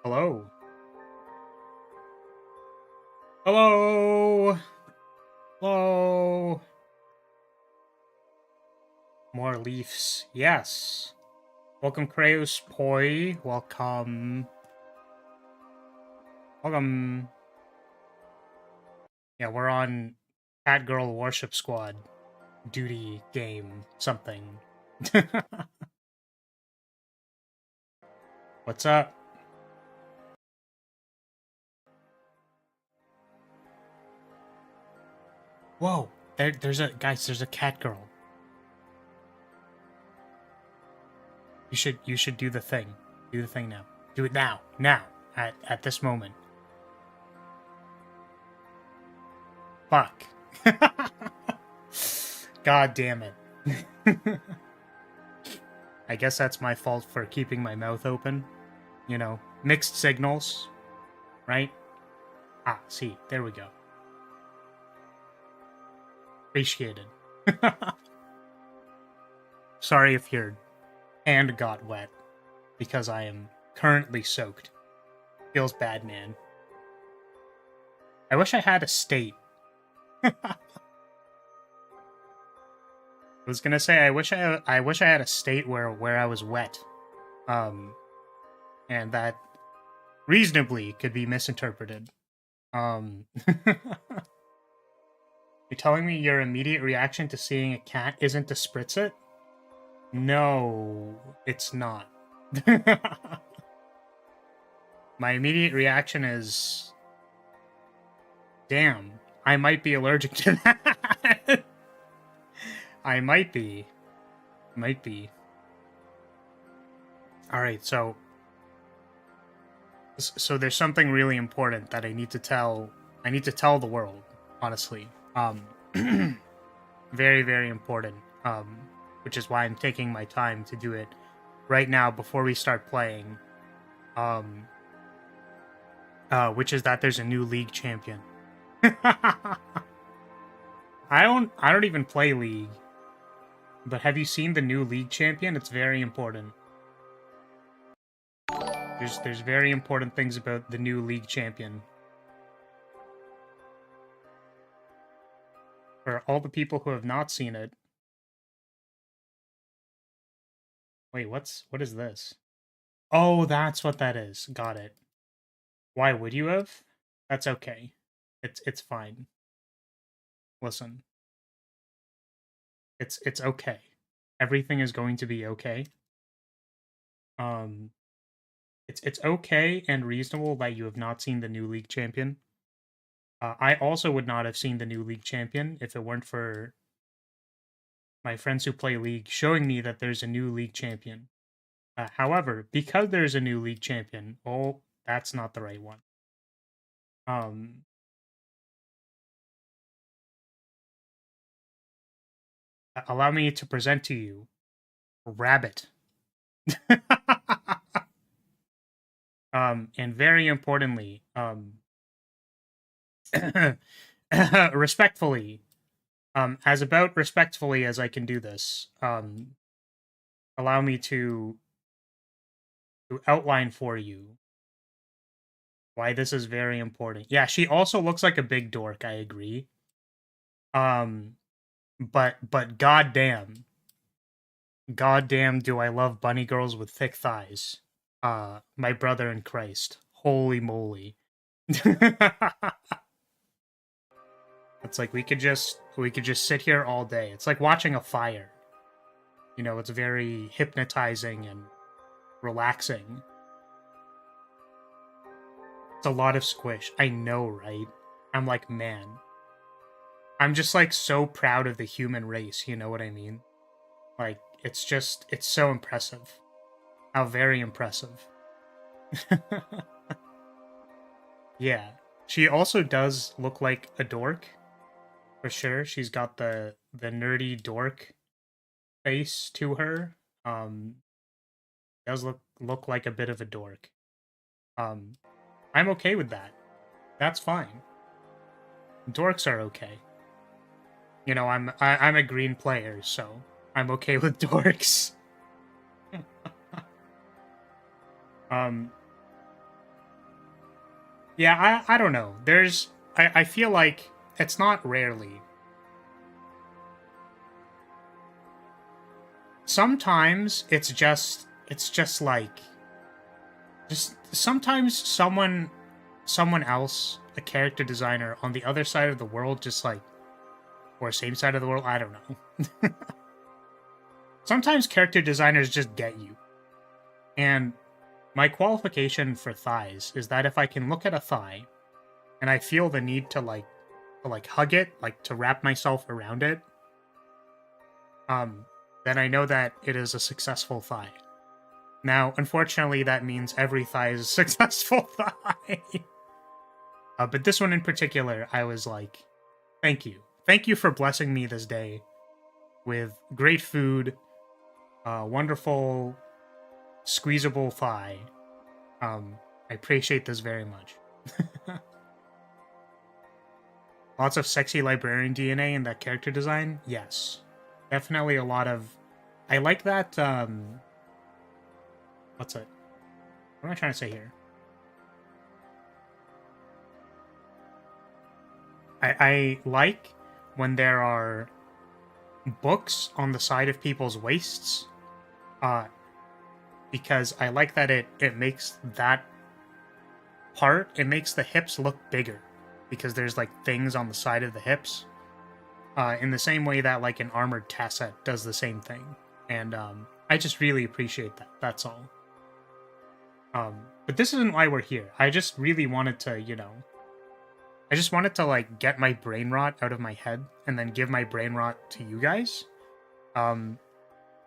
Hello. Hello. Hello. More leaves. Yes. Welcome, Kraus Poi. Welcome. Welcome. Yeah, we're on Catgirl Worship Squad. Duty game. Something. What's up? Whoa. There's a cat girl. You should do the thing. Do the thing now. Do it now. Now. At this moment. Fuck. God damn it. I guess that's my fault for keeping my mouth open. You know, mixed signals, right? Ah, see, there we go. Appreciated. Sorry if your hand got wet, because I am currently soaked. Feels bad, man. I wish I had a state. I was gonna say I wish I had a state where I was wet, and that reasonably could be misinterpreted. You're telling me your immediate reaction to seeing a cat isn't to spritz it? No, it's not. My immediate reaction is, damn, I might be allergic to that. I might be. Might be. Alright, so there's something really important that I need to tell the world, honestly. Very, very important. Which is why I'm taking my time to do it right now before we start playing. Which is that there's a new League champion. I don't even play League. But have you seen the new League champion? It's very important. There's very important things about the new League champion. For all the people who have not seen it. Wait, what is this? Oh, that's what that is. Got it. Why would you have? That's okay. It's fine. Listen. It's okay. Everything is going to be okay. It's okay and reasonable that you have not seen the new League champion. I also would not have seen the new League champion if it weren't for my friends who play League showing me that there's a new League champion. However, because there's a new League champion, oh, that's not the right one. Allow me to present to you Rabbit. And very importantly, respectfully, as about respectfully as I can do this, allow me to outline for you why this is very important. Yeah, she also looks like a big dork, I agree. But goddamn do I love bunny girls with thick thighs. My brother in Christ. Holy moly. It's like we could just sit here all day. It's like watching a fire. You know, it's very hypnotizing and relaxing. It's a lot of squish. I know, right? I'm like, man. I'm just like so proud of the human race, you know what I mean? Like, it's so impressive. How very impressive. Yeah. She also does look like a dork. For sure. She's got the nerdy dork face to her. Does look like a bit of a dork. I'm okay with that. That's fine. Dorks are okay. You know, I'm a green player, so I'm okay with dorks. Yeah, I don't know. I feel like it's not rarely. Sometimes it's just like just sometimes someone else, a character designer on the other side of the world, just like, or same side of the world, I don't know. Sometimes character designers just get you. And my qualification for thighs is that if I can look at a thigh and I feel the need to like hug it, like to wrap myself around it, then I know that it is a successful thigh. Now, unfortunately, that means every thigh is a successful thigh. But this one in particular, I was like, thank you. Thank you for blessing me this day with great food, wonderful, squeezable thigh. I appreciate this very much. Lots of sexy librarian DNA in that character design? Yes. Definitely a lot of... I like that, what's it? What am I trying to say here? I like when there are books on the side of people's waists, because I like that it makes that part, it makes the hips look bigger, because there's like things on the side of the hips, in the same way that like an armored tasset does the same thing, and I just really appreciate that. That's all. But this isn't why we're here. I just really wanted to, I just wanted to like get my brain rot out of my head and then give my brain rot to you guys.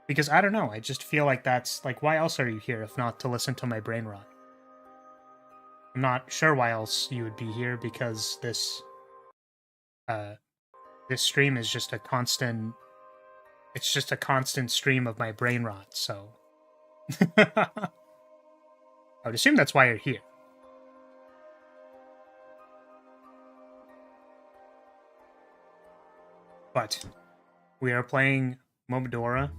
Because I don't know, I just feel like that's like, why else are you here if not to listen to my brain rot? I'm not sure why else you would be here, because this stream is just a constant, it's just a constant stream of my brain rot, so I would assume that's why you're here. But we are playing Momodora.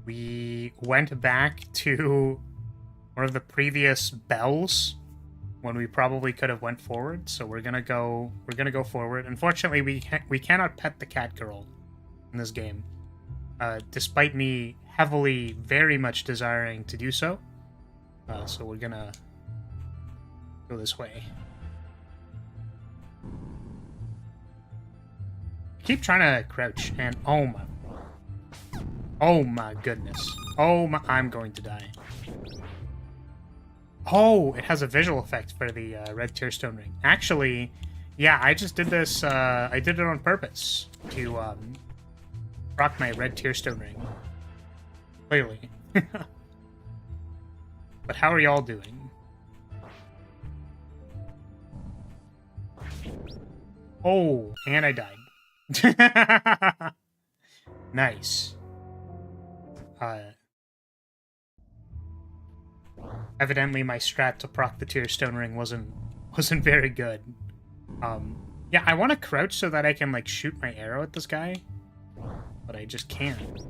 We went back to one of the previous bells when we probably could have went forward, so we're gonna go forward. Unfortunately, we cannot pet the catgirl in this game, despite me heavily, very much desiring to do so. So we're gonna go this way. I keep trying to crouch, and oh my goodness, I'm going to die. Oh, it has a visual effect for the red tearstone ring. Actually, yeah, I just did this, I did it on purpose to rock my red tearstone ring. Clearly. But how are y'all doing? Oh, and I died. Nice. Evidently my strat to proc the tearstone ring wasn't very good. Yeah, I want to crouch so that I can like shoot my arrow at this guy, but I just can't.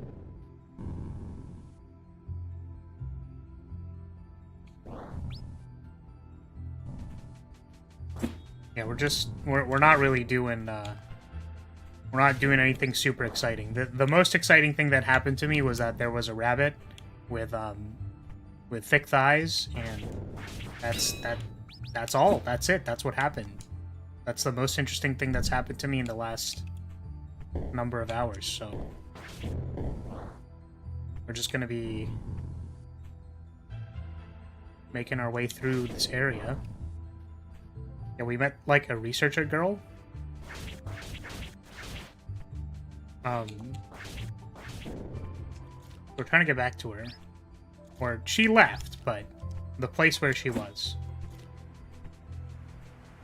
Yeah, we're not really doing we're not doing anything super exciting. The most exciting thing that happened to me was that there was a rabbit with thick thighs, and that's all. That's it. That's what happened. That's the most interesting thing that's happened to me in the last number of hours, so we're just gonna be making our way through this area. Yeah, we met like a researcher girl. We're trying to get back to her. Or she left, but the place where she was.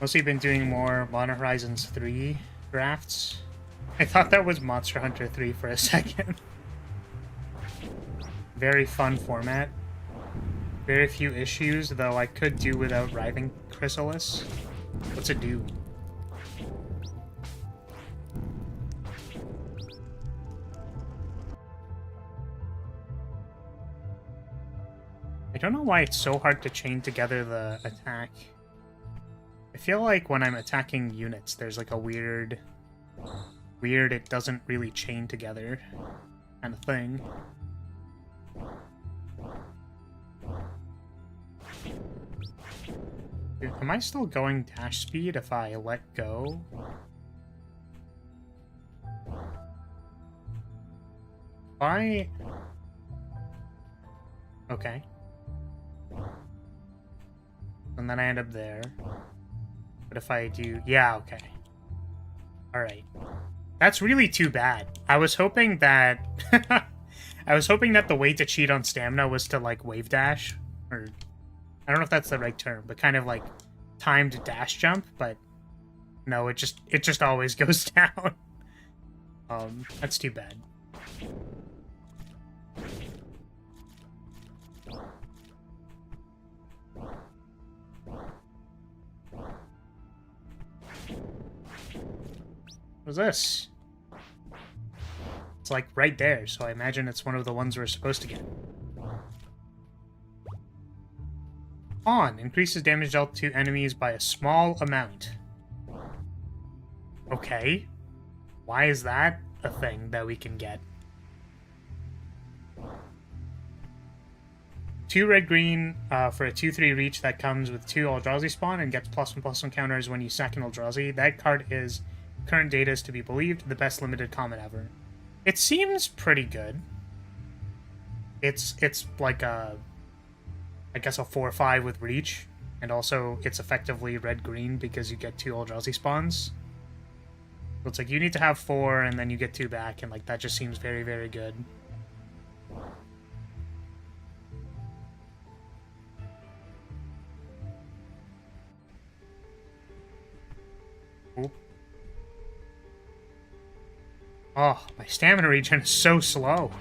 Mostly been doing more Modern Horizons 3 drafts. I thought that was Monster Hunter 3 for a second. Very fun format. Very few issues, though I could do without Writhing Chrysalis. What's it do? I don't know why it's so hard to chain together the attack I feel like when I'm attacking units, there's like a weird it doesn't really chain together kind of thing. Dude, am I still going dash speed if I let go? Okay. And then I end up there. But if I do... Yeah, okay. Alright. That's really too bad. I was hoping that... I was hoping that the way to cheat on stamina was to, like, wave dash. Or... I don't know if that's the right term, but kind of, like, timed dash jump, but... No, it just always goes down. That's too bad. What's this? It's like right there, so I imagine it's one of the ones we're supposed to get. On increases damage dealt to enemies by a small amount. Okay. Why is that a thing that we can get? 2 red-green for a 2/3 reach that comes with 2 Eldrazi spawn and gets +1/+1 counters when you sack an Eldrazi. That card is, current data is to be believed, the best limited common ever. It seems pretty good. It's like a, I guess a 4/5 with reach, and also it's effectively red-green because you get 2 Eldrazi spawns. So it's like you need to have 4 and then you get 2 back, and like that just seems very, very good. Oop. Oh, my stamina regen is so slow.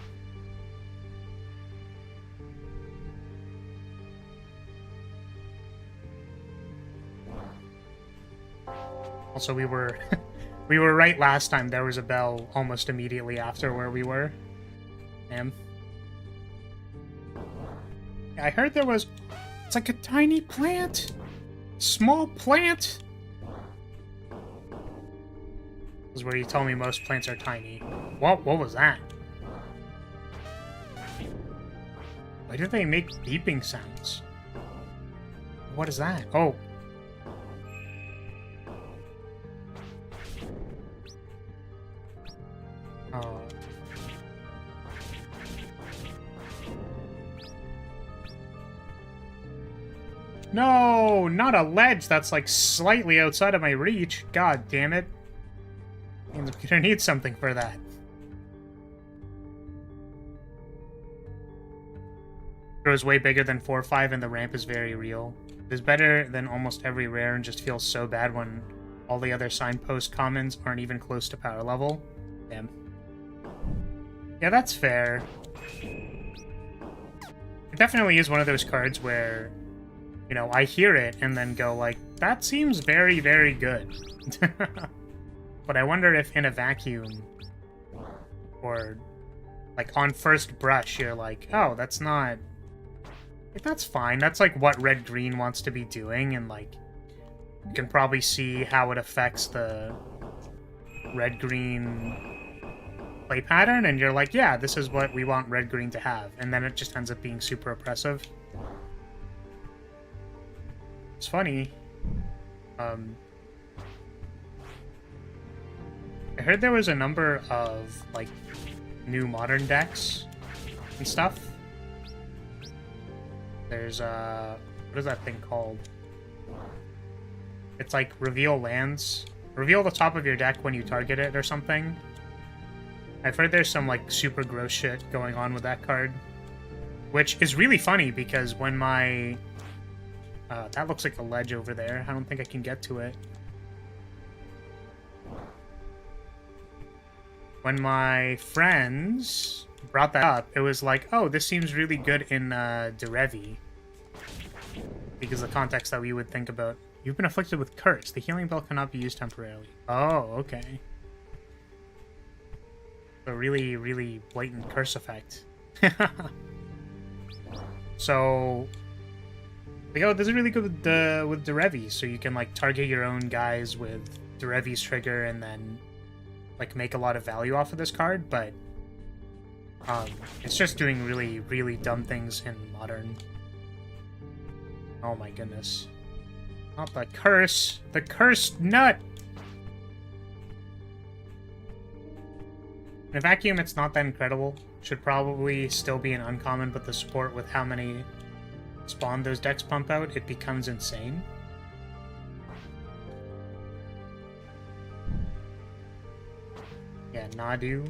Also, we were we were right last time. There was a bell almost immediately after where we were. Damn. Yeah, I heard there was... It's like a tiny plant! Small plant! This is where you tell me most plants are tiny. What was that? Why do they make beeping sounds? What is that? Oh. Oh. No, not a ledge that's like slightly outside of my reach. God damn it. I'm gonna need something for that. It was way bigger than 4/5 and the ramp is very real. It is better than almost every rare and just feels so bad when all the other signpost commons aren't even close to power level. Damn. Yeah, that's fair. It definitely is one of those cards where, you know, I hear it and then go like, that seems very, very good. But I wonder if in a vacuum, or like on first brush, you're like, oh, that's not... Like, that's fine. That's like what red-green wants to be doing, and like, you can probably see how it affects the red-green play pattern, and you're like, yeah, this is what we want red-green to have. And then it just ends up being super oppressive. It's funny. I heard there was a number of, like, new modern decks and stuff. There's, what is that thing called? It's like reveal lands. Reveal the top of your deck when you target it or something. I've heard there's some, like, super gross shit going on with that card. Which is really funny because when my... that looks like a ledge over there. I don't think I can get to it. When my friends brought that up, it was like, oh, this seems really good in Derevi. Because the context that we would think about. You've been afflicted with curse. The healing bell cannot be used temporarily. Oh, okay. A really, really blatant curse effect. So, Like, oh, this is really good with Derevi, so you can like target your own guys with Derevi's trigger and then like make a lot of value off of this card, but it's just doing really, really dumb things in Modern. Oh my goodness. Not the curse! The cursed nut! In a vacuum, it's not that incredible. Should probably still be an uncommon, but the support with how many spawn those decks pump out, it becomes insane. Yeah, Nadu.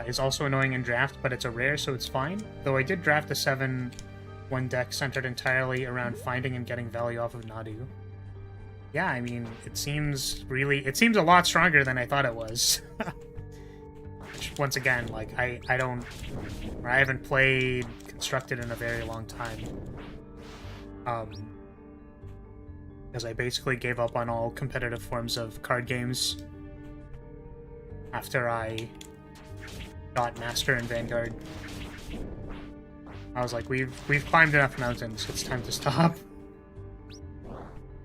Is also annoying in draft, but it's a rare, so it's fine. Though I did draft a 7-1 deck centered entirely around finding and getting value off of Nadu. Yeah, I mean, it seems a lot stronger than I thought it was. Which, once again, like, I haven't played Constructed in a very long time. Because I basically gave up on all competitive forms of card games after I got Master and Vanguard. I was like, we've climbed enough mountains, it's time to stop.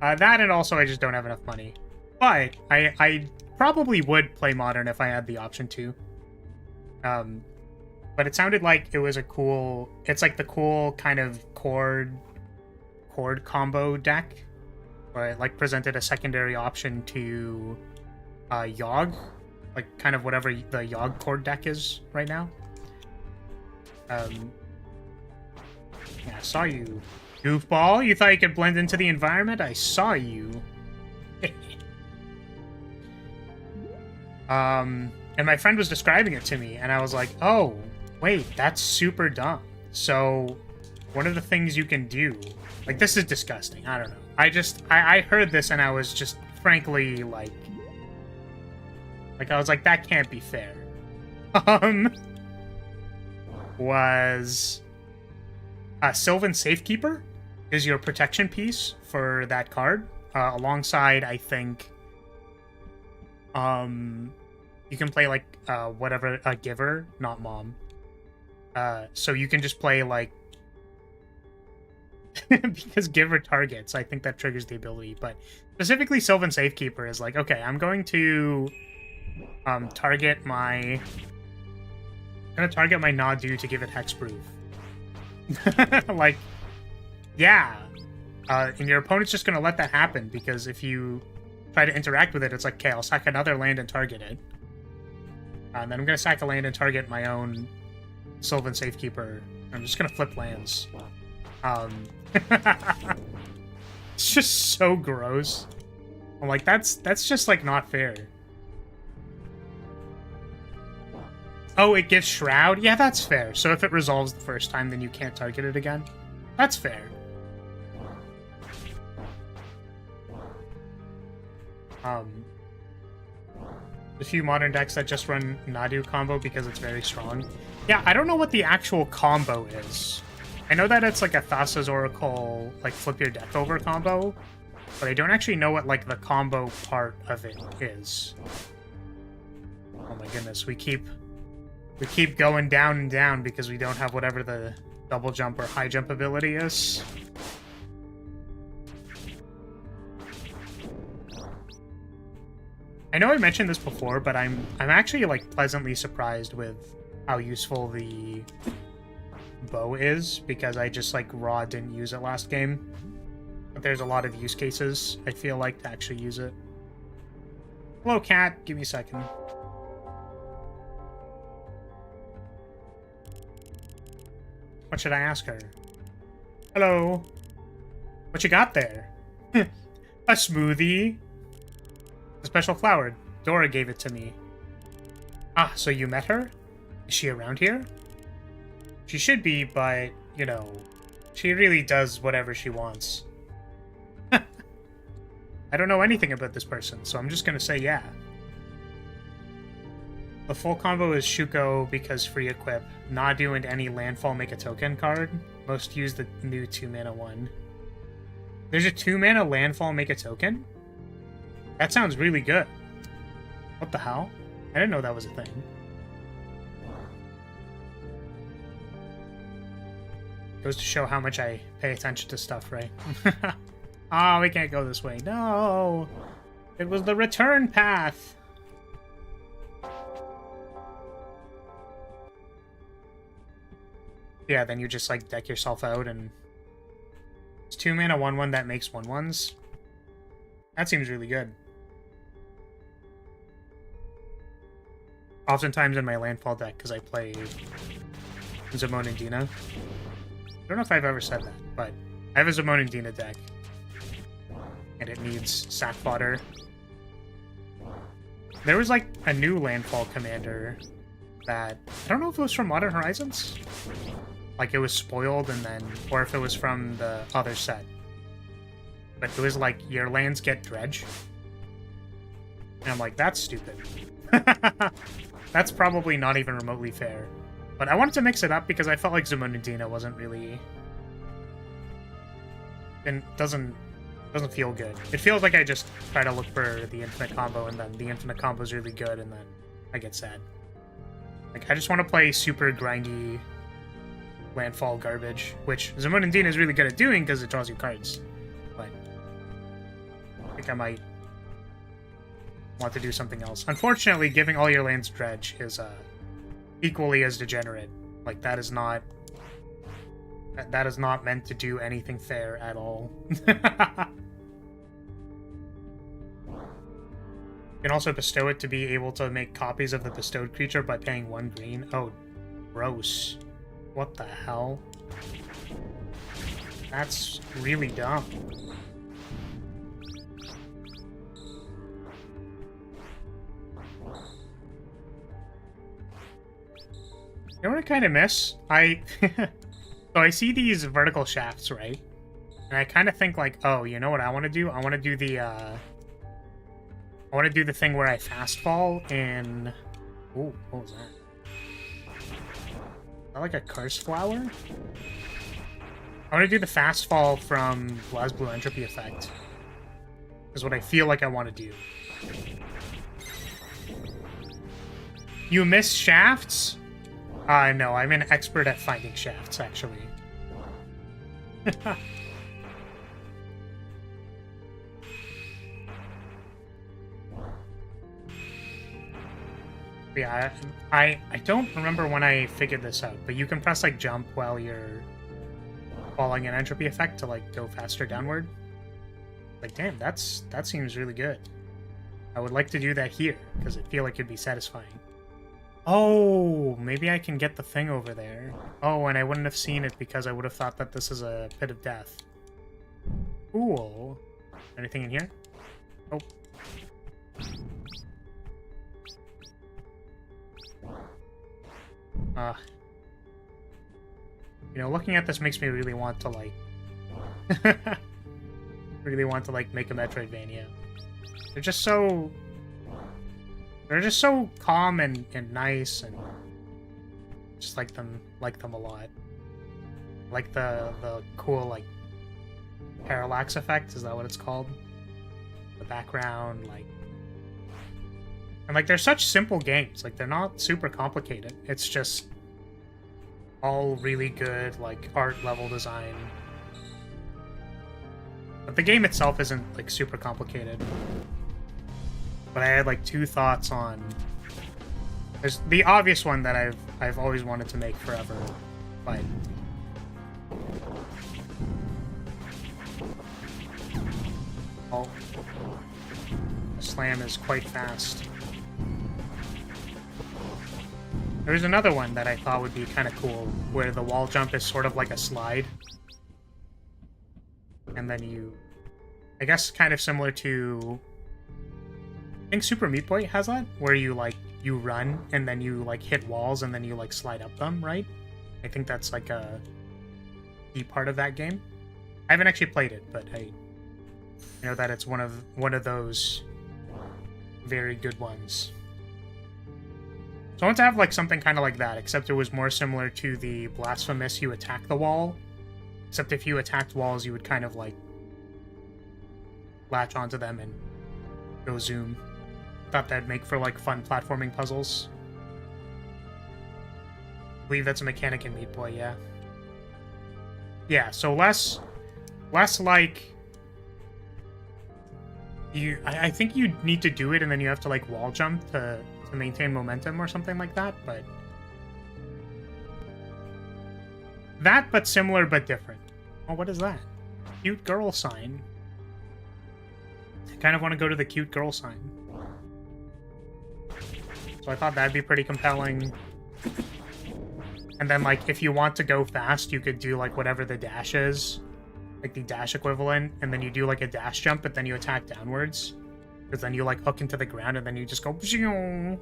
That, and also I just don't have enough money. But I probably would play Modern if I had the option to. But it sounded like it was it's like the cool kind of chord combo deck, where it like presented a secondary option to Yogg, like kind of whatever the Yogg chord deck is right now. Yeah, I saw you, goofball. You thought you could blend into the environment? I saw you. And my friend was describing it to me, and I was like, oh, wait, that's super dumb. So, one of the things you can do... Like, this is disgusting. I don't know. I heard this, and I was just, frankly, like, I was like, that can't be fair. Was... Sylvan Safekeeper is your protection piece for that card. Alongside, I think... you can play, like, whatever, a Giver, not Mom. So you can just play, like... because Giver targets, I think that triggers the ability, but specifically Sylvan Safekeeper is like, okay, I'm going to target my... I'm gonna target my Nadu to give it hexproof. Like, yeah. And your opponent's just gonna let that happen, because if you try to interact with it, it's like, okay, I'll sack another land and target it. And then I'm gonna sack a land and target my own Sylvan Safekeeper. I'm just gonna flip lands. It's just so gross. I'm like, that's just, like, not fair. Oh, it gives Shroud? Yeah, that's fair. So if it resolves the first time, then you can't target it again. That's fair. A few modern decks that just run Nadu combo because it's very strong. Yeah, I don't know what the actual combo is. I know that it's like a Thassa's Oracle, like, flip your deck over combo, but I don't actually know what, like, the combo part of it is. Oh my goodness, we keep going down and down because we don't have whatever the double jump or high jump ability is. I know I mentioned this before, but I'm actually, like, pleasantly surprised with how useful the bow is, because I just, like, raw didn't use it last game. But there's a lot of use cases, I feel like, to actually use it. Hello, cat. Give me a second. What should I ask her? Hello. What you got there? A smoothie. A special flower. Dora gave it to me. Ah, so you met her? Is she around here? She should be, but, you know, she really does whatever she wants. I don't know anything about this person, so I'm just gonna say yeah. The full combo is Shuko because free equip. Nadu and any landfall make a token card. Most use the new 2-mana one. There's a 2-mana landfall make a token? That sounds really good. What the hell? I didn't know that was a thing. Goes to show how much I pay attention to stuff, right? Oh, we can't go this way. No! It was the return path! Yeah, then you just, like, deck yourself out and... It's 2 mana, 1/1 that makes 1/1s. That seems really good. Oftentimes in my landfall deck, because I play Zamon and Dina. I don't know if I've ever said that, but I have a Zamon and Dina deck. And it needs sack fodder. There was, like, a new landfall commander that... I don't know if it was from Modern Horizons. Like, it was spoiled and then... Or if it was from the other set. But it was like, your lands get dredge. And I'm like, that's stupid. That's probably not even remotely fair. But I wanted to mix it up because I felt like Zamon and Dina wasn't really... And doesn't feel good. It feels like I just try to look for the infinite combo and then the infinite combo is really good and then I get sad. Like, I just want to play super grindy landfall garbage, which Zamon and Dina is really good at doing because it draws you cards. But I think I might want to do something else. Unfortunately, giving all your lands dredge is equally as degenerate. Like, that is not meant to do anything fair at all. You can also bestow it to be able to make copies of the bestowed creature by paying 1 green. Oh, gross. What the hell? That's really dumb. You know what I kind of miss? So I see these vertical shafts, right? And I kind of think like, oh, you know what I want to do? I want to do the thing where I fast fall in... Ooh, what was that? Is that like a curse flower? I want to do the fast fall from BlazBlue Entropy Effect. Is what I feel like I want to do. You miss shafts? No, I'm an expert at finding shafts, actually. Yeah, I don't remember when I figured this out, but you can press, like, jump while you're falling an entropy effect to, like, go faster downward. Like, damn, that seems really good. I would like to do that here, because I feel like it'd be satisfying. Oh, maybe I can get the thing over there. Oh, and I wouldn't have seen it because I would have thought that this is a pit of death. Cool. Anything in here? Oh. You know, looking at this makes me really want to, like... really want to, like, make a Metroidvania. They're just so calm and nice, and just like them a lot. Like the cool, like, parallax effect, is that what it's called? The background, like... And, like, they're such simple games. Like, they're not super complicated. It's just all really good, like, art level design. But the game itself isn't, like, super complicated. But I had, like, 2 thoughts on... There's the obvious one that I've always wanted to make forever, but... Oh. The slam is quite fast. There's another one that I thought would be kind of cool, where the wall jump is sort of like a slide. And then you... I guess kind of similar to... I think Super Meat Boy has that, where you, like, you run, and then you, like, hit walls, and then you, like, slide up them, right? I think that's, like, a key part of that game. I haven't actually played it, but I know that it's one of those very good ones. So I want to have, like, something kind of like that, except it was more similar to the Blasphemous you attack the wall. Except if you attacked walls, you would kind of, like, latch onto them and go zoom. Thought that'd make for, like, fun platforming puzzles. I believe that's a mechanic in Meat Boy, yeah. Yeah, so less like I think you need to do it and then you have to like wall jump to maintain momentum or something like that, but similar but different. Oh, what is that? Cute girl sign. I kind of want to go to the cute girl sign. So I thought that'd be pretty compelling. And then, like, if you want to go fast, you could do, like, whatever the dash is. Like, the dash equivalent. And then you do, like, a dash jump, but then you attack downwards. Because then you, like, hook into the ground, and then you just go... And,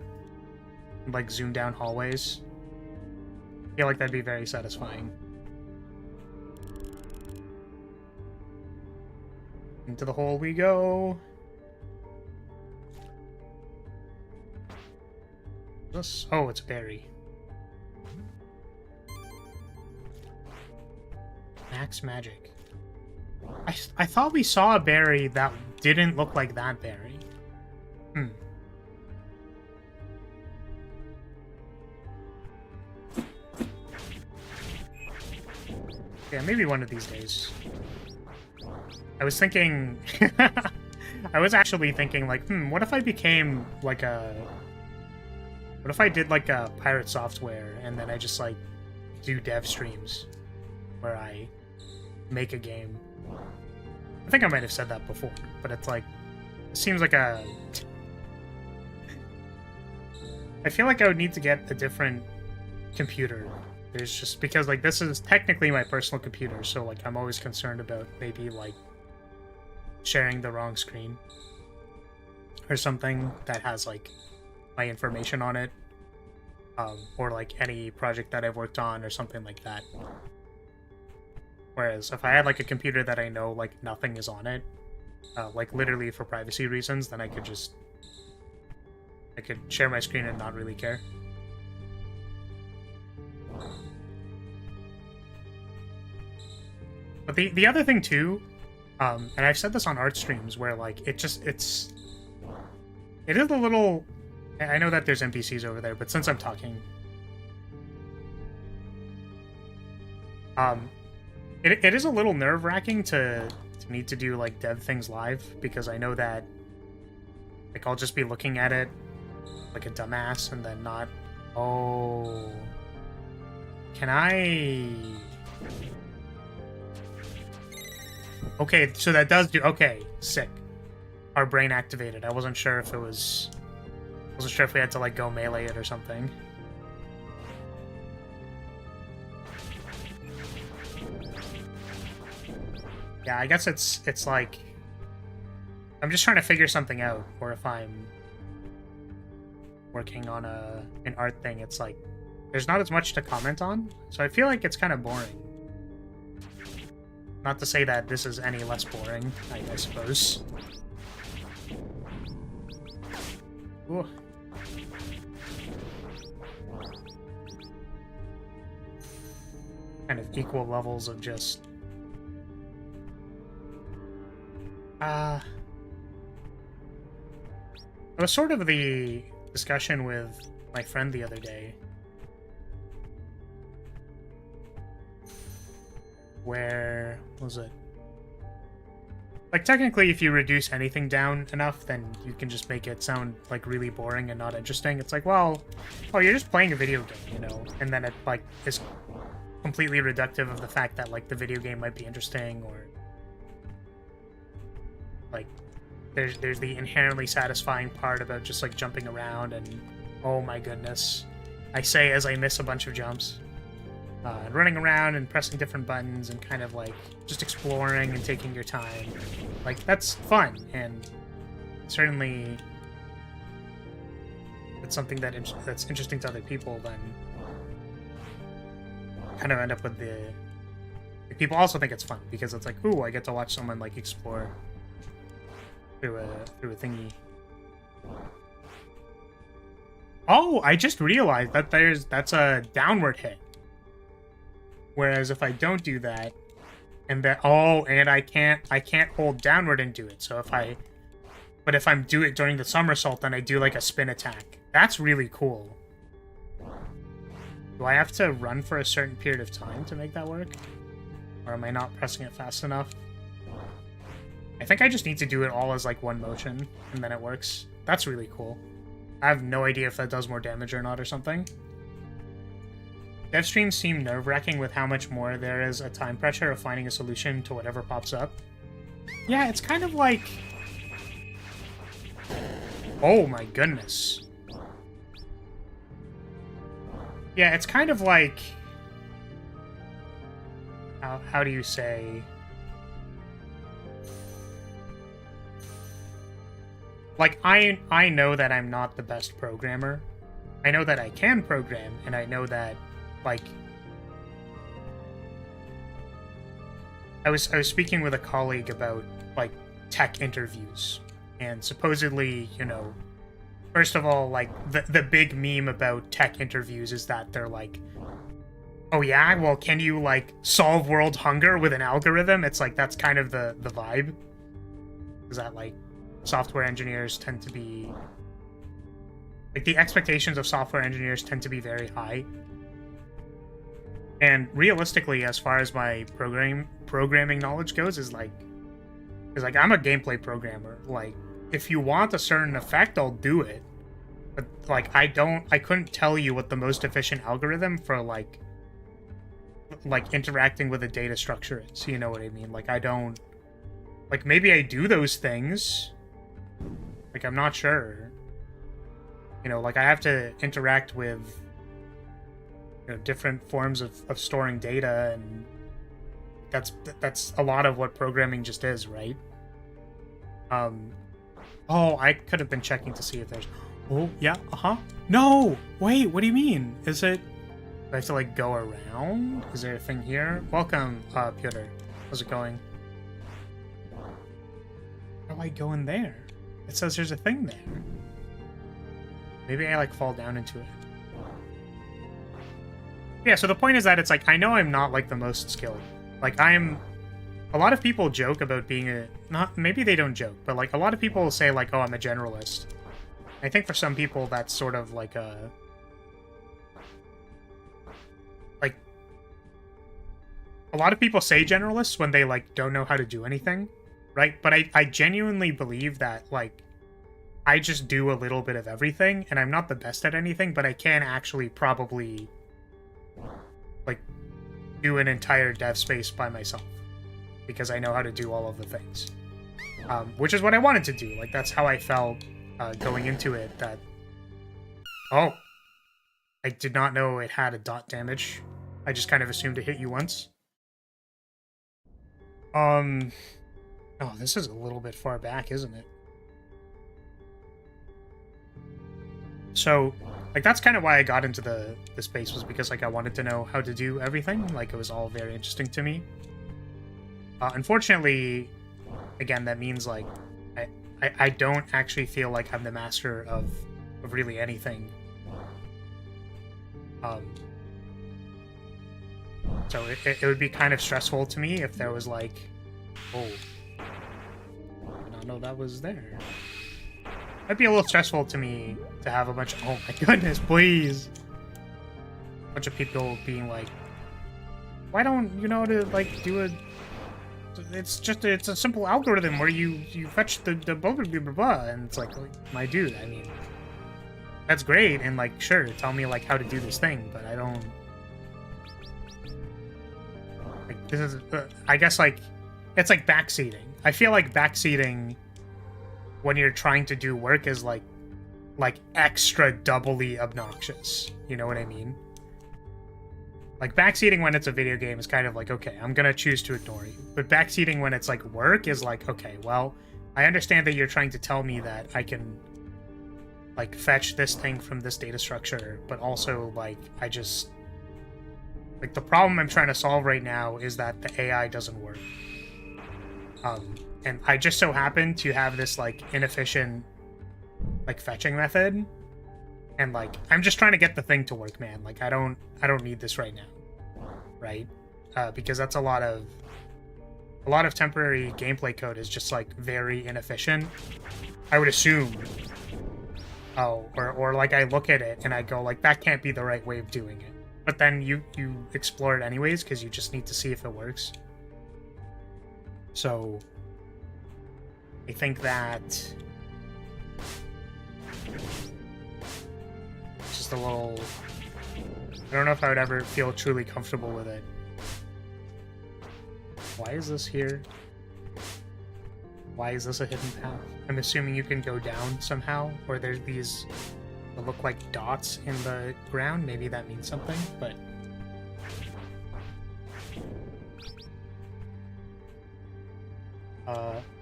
like, zoom down hallways. I feel like that'd be very satisfying. Into the hole we go. This? Oh, it's a berry. Max magic. I thought we saw a berry that didn't look like that berry. Yeah, maybe one of these days. I was thinking... I was actually thinking, like, what if I became, like, a... What if I did, like, a pirate software, and then I just, like, do dev streams where I make a game? I think I might have said that before, but it's, like, it seems like a... I feel like I would need to get a different computer. There's just... Because, like, this is technically my personal computer, so, like, I'm always concerned about maybe, like, sharing the wrong screen or something that has, like, my information on it, or like any project that I've worked on or something like that. Whereas if I had like a computer that I know like nothing is on it, like literally for privacy reasons, then I could share my screen and not really care. But the other thing too, and I've said this on art streams where like it is a little... I know that there's NPCs over there, but since I'm talking... It is a little nerve-wracking to need to do, like, dev things live, because I know that, like, I'll just be looking at it like a dumbass and then not... Oh... Can I... Okay, so that does do... Okay, sick. Our brain activated. I wasn't sure if it was... I wasn't sure if we had to, like, go melee it or something. Yeah, I guess it's like... I'm just trying to figure something out, or if I'm working on an art thing, it's like... There's not as much to comment on, so I feel like it's kind of boring. Not to say that this is any less boring, I suppose. Ooh. Kind of equal levels of just... It was sort of the discussion with my friend the other day, where... What was it? Like, technically, if you reduce anything down enough, then you can just make it sound, like, really boring and not interesting. It's like, well, oh, you're just playing a video game, you know? And then it, like, is completely reductive of the fact that, like, the video game might be interesting, or... Like, there's the inherently satisfying part about just, like, jumping around and... Oh my goodness. I say as I miss a bunch of jumps. And running around and pressing different buttons and kind of, like, just exploring and taking your time. Like, that's fun, and certainly it's something that's interesting to other people, then kind of end up with the... Like, people also think it's fun, because it's like, ooh, I get to watch someone, like, explore through a thingy. Oh, I just realized that that's a downward hit. Whereas if I don't do that, and I can't hold downward and do it. So if I'm do it during the somersault, then I do like a spin attack. That's really cool. Do I have to run for a certain period of time to make that work? Or am I not pressing it fast enough? I think I just need to do it all as like one motion, and then it works. That's really cool. I have no idea if that does more damage or not or something. Dev streams seem nerve-wracking with how much more there is a time pressure of finding a solution to whatever pops up. Yeah, it's kind of like... Oh my goodness. Yeah, it's kind of like... How do you say... Like, I know that I'm not the best programmer. I know that I can program, and I know that, like... I was speaking with a colleague about, like, tech interviews. And supposedly, you know... First of all, like, the big meme about tech interviews is that they're like... Oh yeah? Well, can you, like, solve world hunger with an algorithm? It's like, that's kind of the vibe. Is that, like... Software engineers tend to be... Like, the expectations of software engineers tend to be very high. And realistically, as far as my programming knowledge goes, is like, I'm a gameplay programmer. Like, if you want a certain effect, I'll do it. But, like, I couldn't tell you what the most efficient algorithm for, like, interacting with a data structure is. You know what I mean? Like, I don't... Like, maybe I do those things... Like, I'm not sure. You know, like, I have to interact with, you know, different forms of storing data, and that's a lot of what programming just is, right? Oh, I could have been checking to see if there's... Oh, yeah, No! Wait, what do you mean? Is it... Do I have to, like, go around? Is there a thing here? Welcome, Pyotr. How's it going? How do I go in there? It says there's a thing there. Maybe I, like, fall down into it. Yeah, so the point is that it's like, I know I'm not, like, the most skilled. Like, I'm... A lot of people joke about being a... Not... Maybe they don't joke, but, like, a lot of people say, like, oh, I'm a generalist. I think for some people that's sort of, like, a... Like... A lot of people say generalists when they, like, don't know how to do anything. Right? But I genuinely believe that, like, I just do a little bit of everything, and I'm not the best at anything, but I can actually probably, like, do an entire dev space by myself. Because I know how to do all of the things. Which is what I wanted to do. Like, that's how I felt going into it, that... Oh! I did not know it had a dot damage. I just kind of assumed it hit you once. Oh, this is a little bit far back, isn't it? So, like, that's kind of why I got into the space, was because, like, I wanted to know how to do everything. Like, it was all very interesting to me. Unfortunately, again, that means, like, I don't actually feel like I'm the master of really anything. So it would be kind of stressful to me if there was, like... Oh... know that was there. Might be a little stressful to me to have a bunch of... Oh my goodness, please! A bunch of people being like, why don't you know to, like, do a... It's a simple algorithm where you fetch the blah blah blah blah blah, and it's like, my dude, I mean, that's great, and, like, sure, tell me, like, how to do this thing, but I don't... Like, this is... I guess, like, it's like backseating. I feel like backseating, when you're trying to do work, is like extra doubly obnoxious. You know what I mean? Like, backseating when it's a video game is kind of like, okay, I'm gonna choose to ignore you. But backseating when it's like work is like, okay, well, I understand that you're trying to tell me that I can, like, fetch this thing from this data structure, but also, like, I just... Like, the problem I'm trying to solve right now is that the AI doesn't work. And I just so happen to have this, like, inefficient, like, fetching method, and, like, I'm just trying to get the thing to work, man. Like, I don't need this right now, right? Because that's a lot of temporary gameplay code is just, like, very inefficient. I would assume. Oh, or like, I look at it and I go, like, that can't be the right way of doing it. But then you explore it anyways because you just need to see if it works. So I think that it's just a little... I don't know if I would ever feel truly comfortable with it. Why is this here? Why is this a hidden path? I'm assuming you can go down somehow, or there's these that look like dots in the ground. Maybe that means something, but...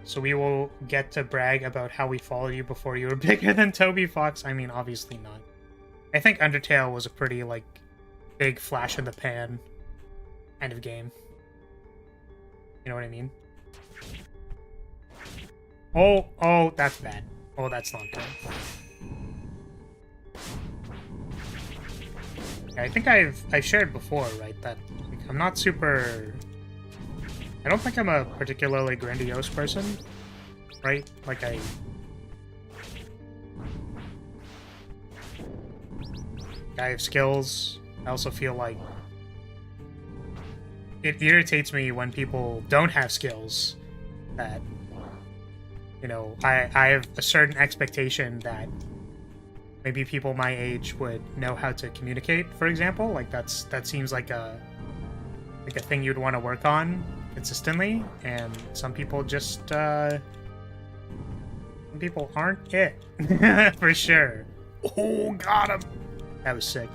So we will get to brag about how we followed you before you were bigger than Toby Fox. I mean, obviously not. I think Undertale was a pretty, like, big flash in the pan kind of game. You know what I mean? Oh, that's bad. Oh, that's not good. I think I've shared before, right, that like, I'm not super... I don't think I'm a particularly grandiose person, right? Like, I have skills. I also feel like it irritates me when people don't have skills that, you know, I have a certain expectation that maybe people my age would know how to communicate, for example. Like, that seems like a thing you'd want to work on consistently, and some people just some people aren't it. For sure. Oh, got him. That was sick.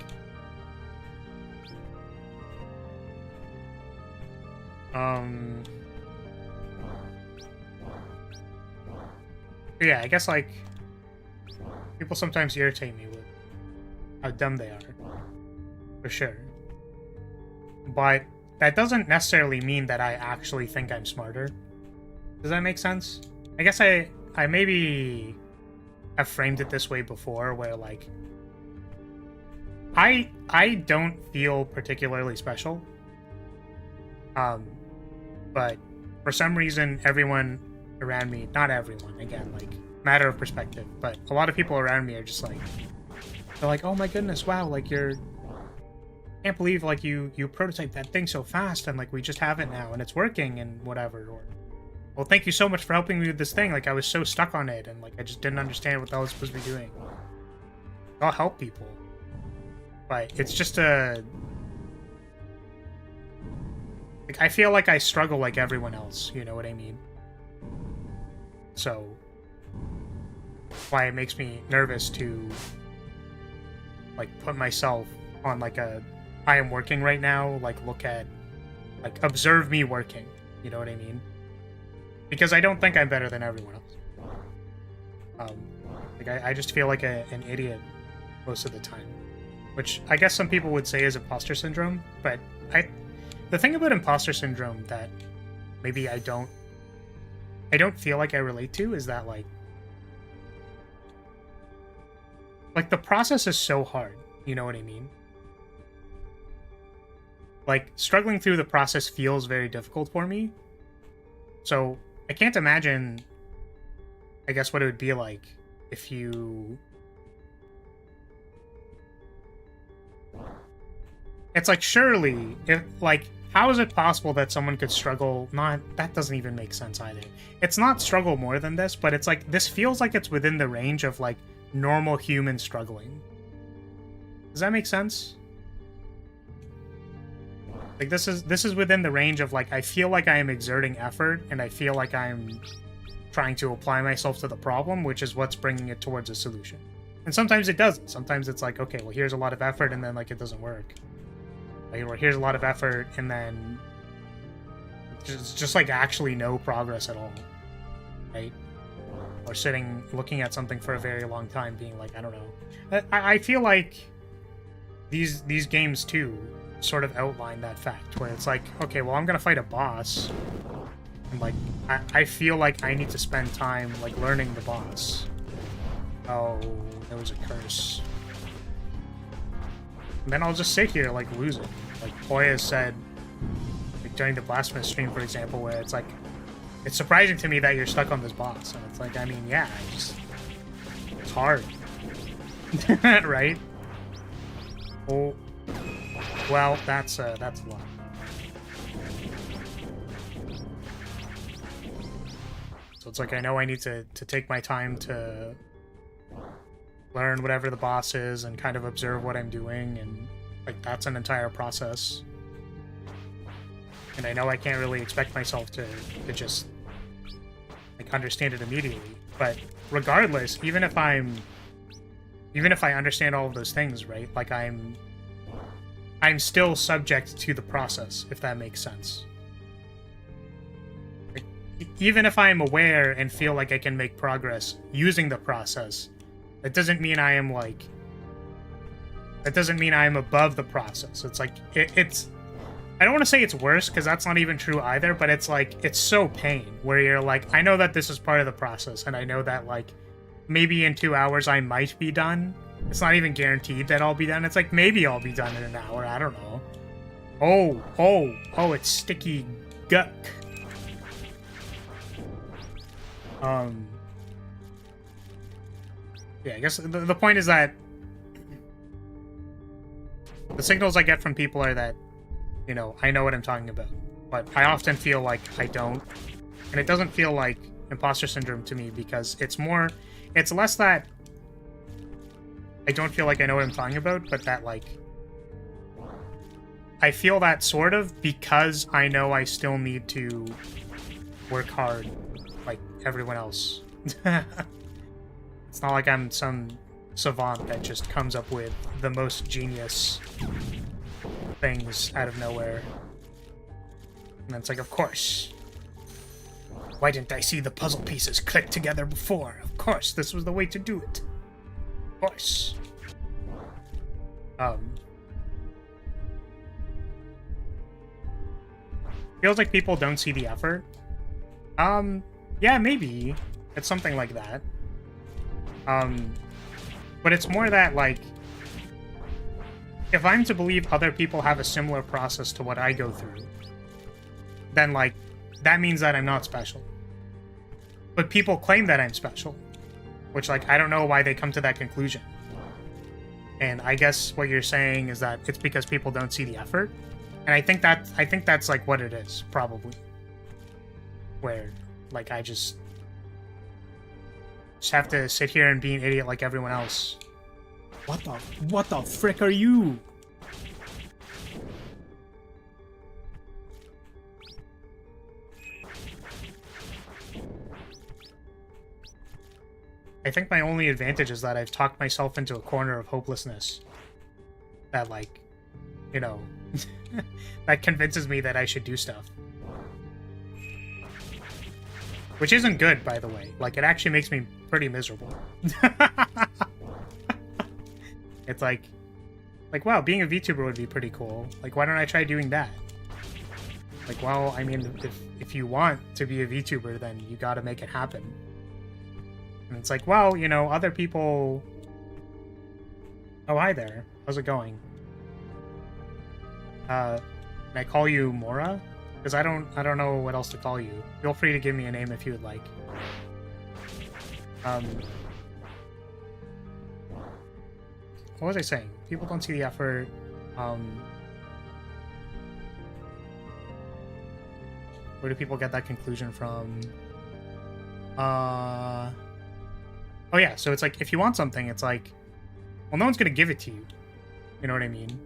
Yeah, I guess, like, people sometimes irritate me with how dumb they are, for sure. But that doesn't necessarily mean that I actually think I'm smarter. Does that make sense? I guess I maybe have framed it this way before, where, like, I don't feel particularly special. But for some reason, everyone around me, not everyone, again, like, matter of perspective, but a lot of people around me are just like, they're like, oh my goodness, wow, like, can't believe, like, you prototyped that thing so fast, and, like, we just have it now, and it's working, and whatever, or, well, thank you so much for helping me with this thing, like, I was so stuck on it, and, like, I just didn't understand what the hell I was supposed to be doing. I'll help people. But it's just like, I feel like I struggle like everyone else, you know what I mean? So, why it makes me nervous to, like, put myself on, like, I am working right now, like, look at, like, observe me working, you know what I mean? Because I don't think I'm better than everyone else. Like, I just feel like an idiot most of the time. Which I guess some people would say is imposter syndrome, but the thing about imposter syndrome that maybe I don't feel like I relate to is that, like, the process is so hard, you know what I mean? Like, struggling through the process feels very difficult for me. So, I can't imagine, I guess, what it would be like if you... It's like, surely, if, like, how is it possible that someone could struggle? That doesn't even make sense either. It's not struggle more than this, but it's like, this feels like it's within the range of, like, normal human struggling. Does that make sense? Like, this is within the range of, like, I feel like I am exerting effort, and I feel like I'm trying to apply myself to the problem, which is what's bringing it towards a solution. And sometimes it doesn't. Sometimes it's like, okay, well, here's a lot of effort, and then, like, it doesn't work. Or here's a lot of effort, and then just like actually no progress at all, right? Or sitting looking at something for a very long time, being like, I don't know. I feel like these games too sort of outline that fact, where it's like, okay, well, I'm gonna fight a boss, and, like, I feel like I need to spend time, like, learning the boss. Oh, there was a curse. And then I'll just sit here, like, lose it. Like Hoya said, like, during the Blasphemous stream, for example, where it's like, it's surprising to me that you're stuck on this boss. And it's like, I mean, yeah, it's hard. Right? Oh, well, that's a lot. So it's like I know I need to take my time to learn whatever the boss is and kind of observe what I'm doing, and like that's an entire process. And I know I can't really expect myself to just like understand it immediately. But regardless, even if I understand all of those things, right? Like I'm still subject to the process, if that makes sense. Like, even if I'm aware and feel like I can make progress using the process, that doesn't mean I am like... That doesn't mean I am above the process. It's like, it's... I don't want to say it's worse, because that's not even true either, but it's like, it's so pain, where you're like, I know that this is part of the process, and I know that, like, maybe in 2 hours I might be done. It's not even guaranteed that I'll be done. It's like, maybe I'll be done in an hour, I don't know. Oh, it's sticky guck. Yeah, I guess the point is that the signals I get from people are that, you know, I know what I'm talking about, but I often feel like I don't, and it doesn't feel like imposter syndrome to me, because it's less that I don't feel like I know what I'm talking about, but that, like, I feel that sort of because I know I still need to work hard like everyone else. It's not like I'm some savant that just comes up with the most genius things out of nowhere. And it's like, of course. Why didn't I see the puzzle pieces click together before? Of course, this was the way to do it. Of course. Feels like people don't see the effort. Yeah, maybe. It's something like that. But it's more that, like, if I'm to believe other people have a similar process to what I go through, then, like, that means that I'm not special. But people claim that I'm special, which, like, I don't know why they come to that conclusion. And I guess what you're saying is that it's because people don't see the effort. And I think that's, like, what it is, probably. Where, like, I just have to sit here and be an idiot like everyone else. What the frick are you? I think my only advantage is that I've talked myself into a corner of hopelessness. That, like, you know, that convinces me that I should do stuff. Which isn't good, by the way. Like, it actually makes me pretty miserable. It's like, wow, being a VTuber would be pretty cool. Like, why don't I try doing that? Like, well, I mean, if you want to be a VTuber, then you gotta make it happen. And it's like, well, you know, other people... Oh, hi there. How's it going? Can I call you Mora? Because I don't know what else to call you. Feel free to give me a name if you would like. What was I saying? People don't see the effort. Where do people get that conclusion from? Oh yeah, so it's like, if you want something, it's like, well, no one's gonna give it to you. You know what I mean?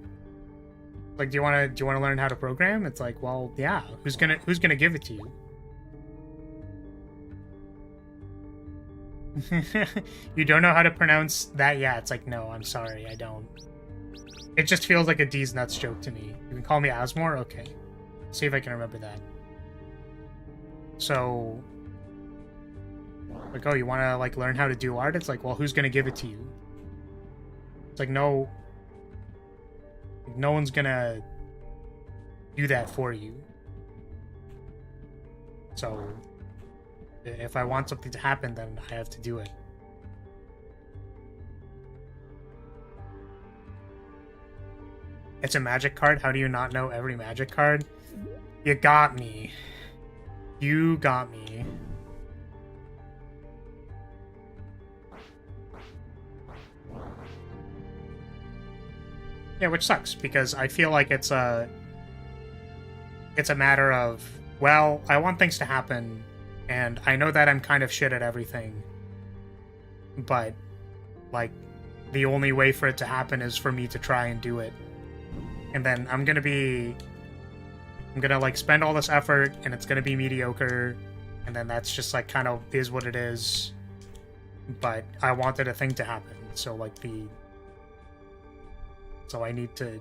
Like, do you want to learn how to program? It's like, well, yeah. Who's gonna give it to you? You don't know how to pronounce that? Yeah, it's like, no, I'm sorry, I don't. It just feels like a D's nuts joke to me. You can call me Asmore? Okay. See if I can remember that. So, like, oh, you want to, like, learn how to do art? It's like, well, who's gonna give it to you? It's like, no one's gonna do that for you. So, if I want something to happen, then I have to do it. It's a magic card? How do you not know every magic card? You got me. You got me. Yeah, which sucks, because I feel like it's a matter of, well, I want things to happen, And I know that I'm kind of shit at everything, but, like, the only way for it to happen is for me to try and do it. And then I'm gonna, like, spend all this effort, and it's gonna be mediocre, and then that's just, like, kind of is what it is. But I wanted a thing to happen, so, like, so I need to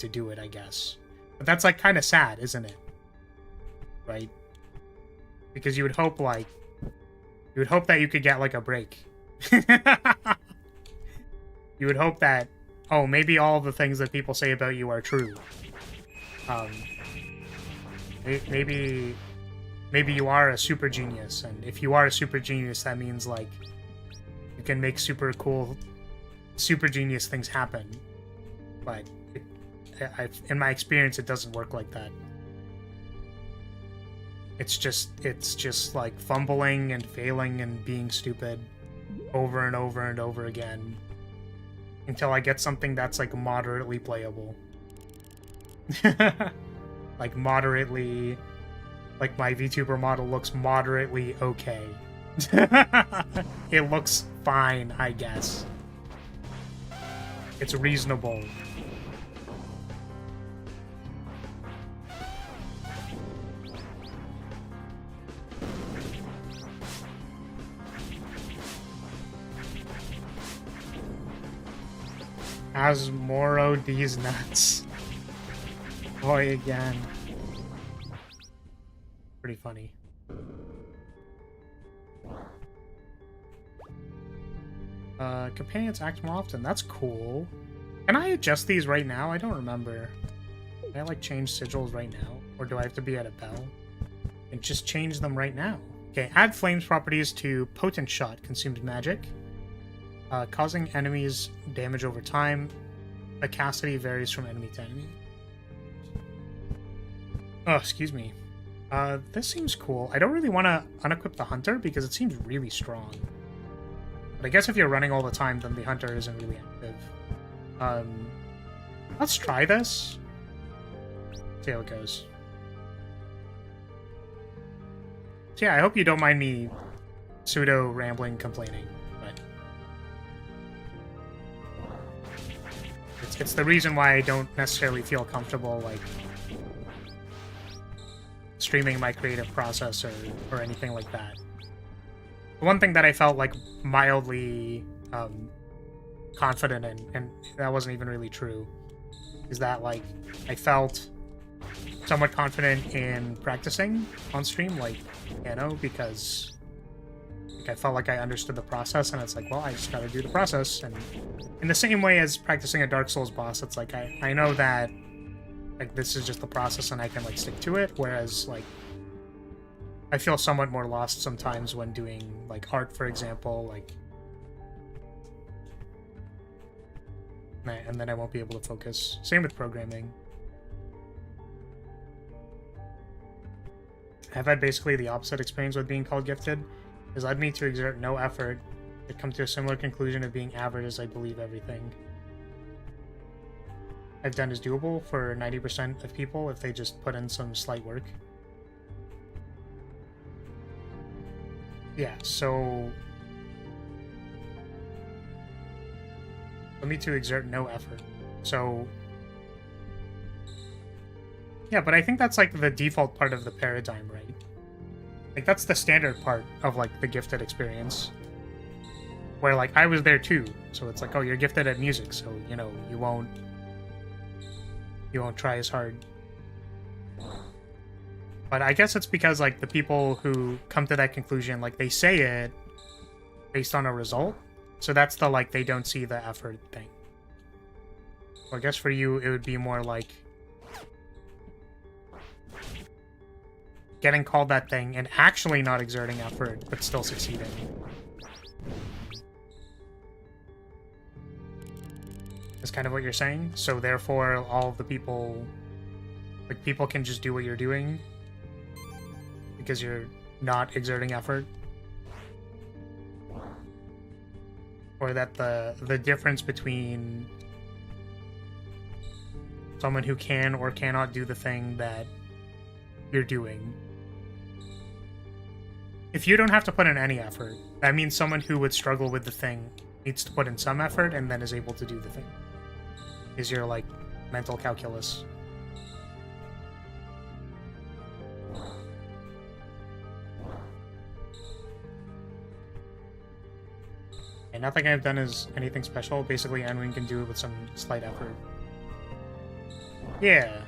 do it, I guess. But that's, like, kind of sad, isn't it? Right? Because you would hope that you could get, like, a break. You would hope that, oh, maybe all the things that people say about you are true. Maybe you are a super genius, and if you are a super genius, that means, like, you can make super cool, super genius things happen. But in my experience, it doesn't work like that. It's just like fumbling and failing and being stupid over and over and over again until I get something that's, like, moderately playable. Like, moderately, like, my VTuber model looks moderately okay. It looks fine, I guess. It's reasonable. Asmoro D's nuts. Boy, again. Pretty funny. Companions act more often. That's cool. Can I adjust these right now? I don't remember. Can I, like, change sigils right now? Or do I have to be at a bell? And just change them right now. Okay, add flames properties to potent shot. Consumes magic. Causing enemies damage over time. Audacity varies from enemy to enemy. Oh, excuse me. This seems cool. I don't really want to unequip the hunter because it seems really strong. But I guess if you're running all the time, then the hunter isn't really active. Let's try this. See how it goes. So yeah, I hope you don't mind me pseudo-rambling, complaining, but it's the reason why I don't necessarily feel comfortable, like, streaming my creative process or anything like that. The one thing that I felt, like, mildly confident in, and that wasn't even really true, is that, like, I felt somewhat confident in practicing on stream, like, piano, because, like, I felt like I understood the process, and it's like, well, I just gotta do the process. And in the same way as practicing a Dark Souls boss, it's like, I know that, like, this is just the process and I can, like, stick to it, whereas, like, I feel somewhat more lost sometimes when doing, like, art, for example, like, and then I won't be able to focus. Same with programming. I've had basically the opposite experience with being called gifted. It has led me to exert no effort, to come to a similar conclusion of being average as I believe everything I've done is doable for 90% of people if they just put in some slight work. Yeah, so let me to exert no effort. So yeah, but I think that's, like, the default part of the paradigm, right? Like, that's the standard part of, like, the gifted experience. Where, like, I was there too. So it's like, oh, you're gifted at music, so, you know, you won't try as hard. But I guess it's because, like, the people who come to that conclusion, like, they say it based on a result. So that's the, like, they don't see the effort thing. So I guess for you, it would be more like getting called that thing and actually not exerting effort, but still succeeding. That's kind of what you're saying. So therefore, all of the people, like, people can just do what you're doing because you're not exerting effort. Or that the difference between someone who can or cannot do the thing that you're doing If you don't have to put in any effort, that means someone who would struggle with the thing needs to put in some effort and then is able to do the thing. Is your, like, mental calculus. And nothing I've done is anything special. Basically, anyone can do it with some slight effort. Yeah.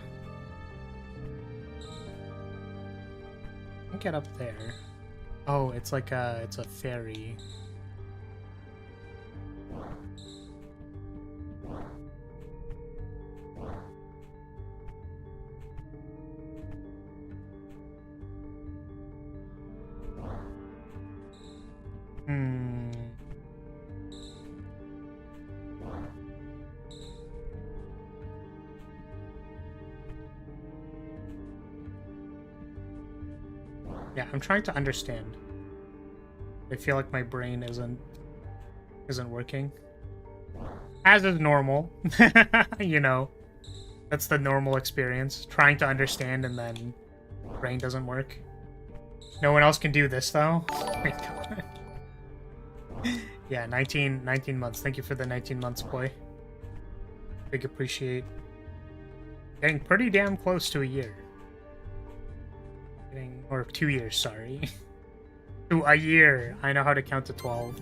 I'll get up there. Oh, it's like it's a ferry. Yeah, I'm trying to understand. I feel like my brain isn't working. As is normal. You know. That's the normal experience. Trying to understand and then brain doesn't work. No one else can do this though. Oh my god. Yeah, 19 months. Thank you for the 19 months, boy. Big appreciate. Getting pretty damn close to a year. Or 2 years, sorry. To a year. I know how to count to 12.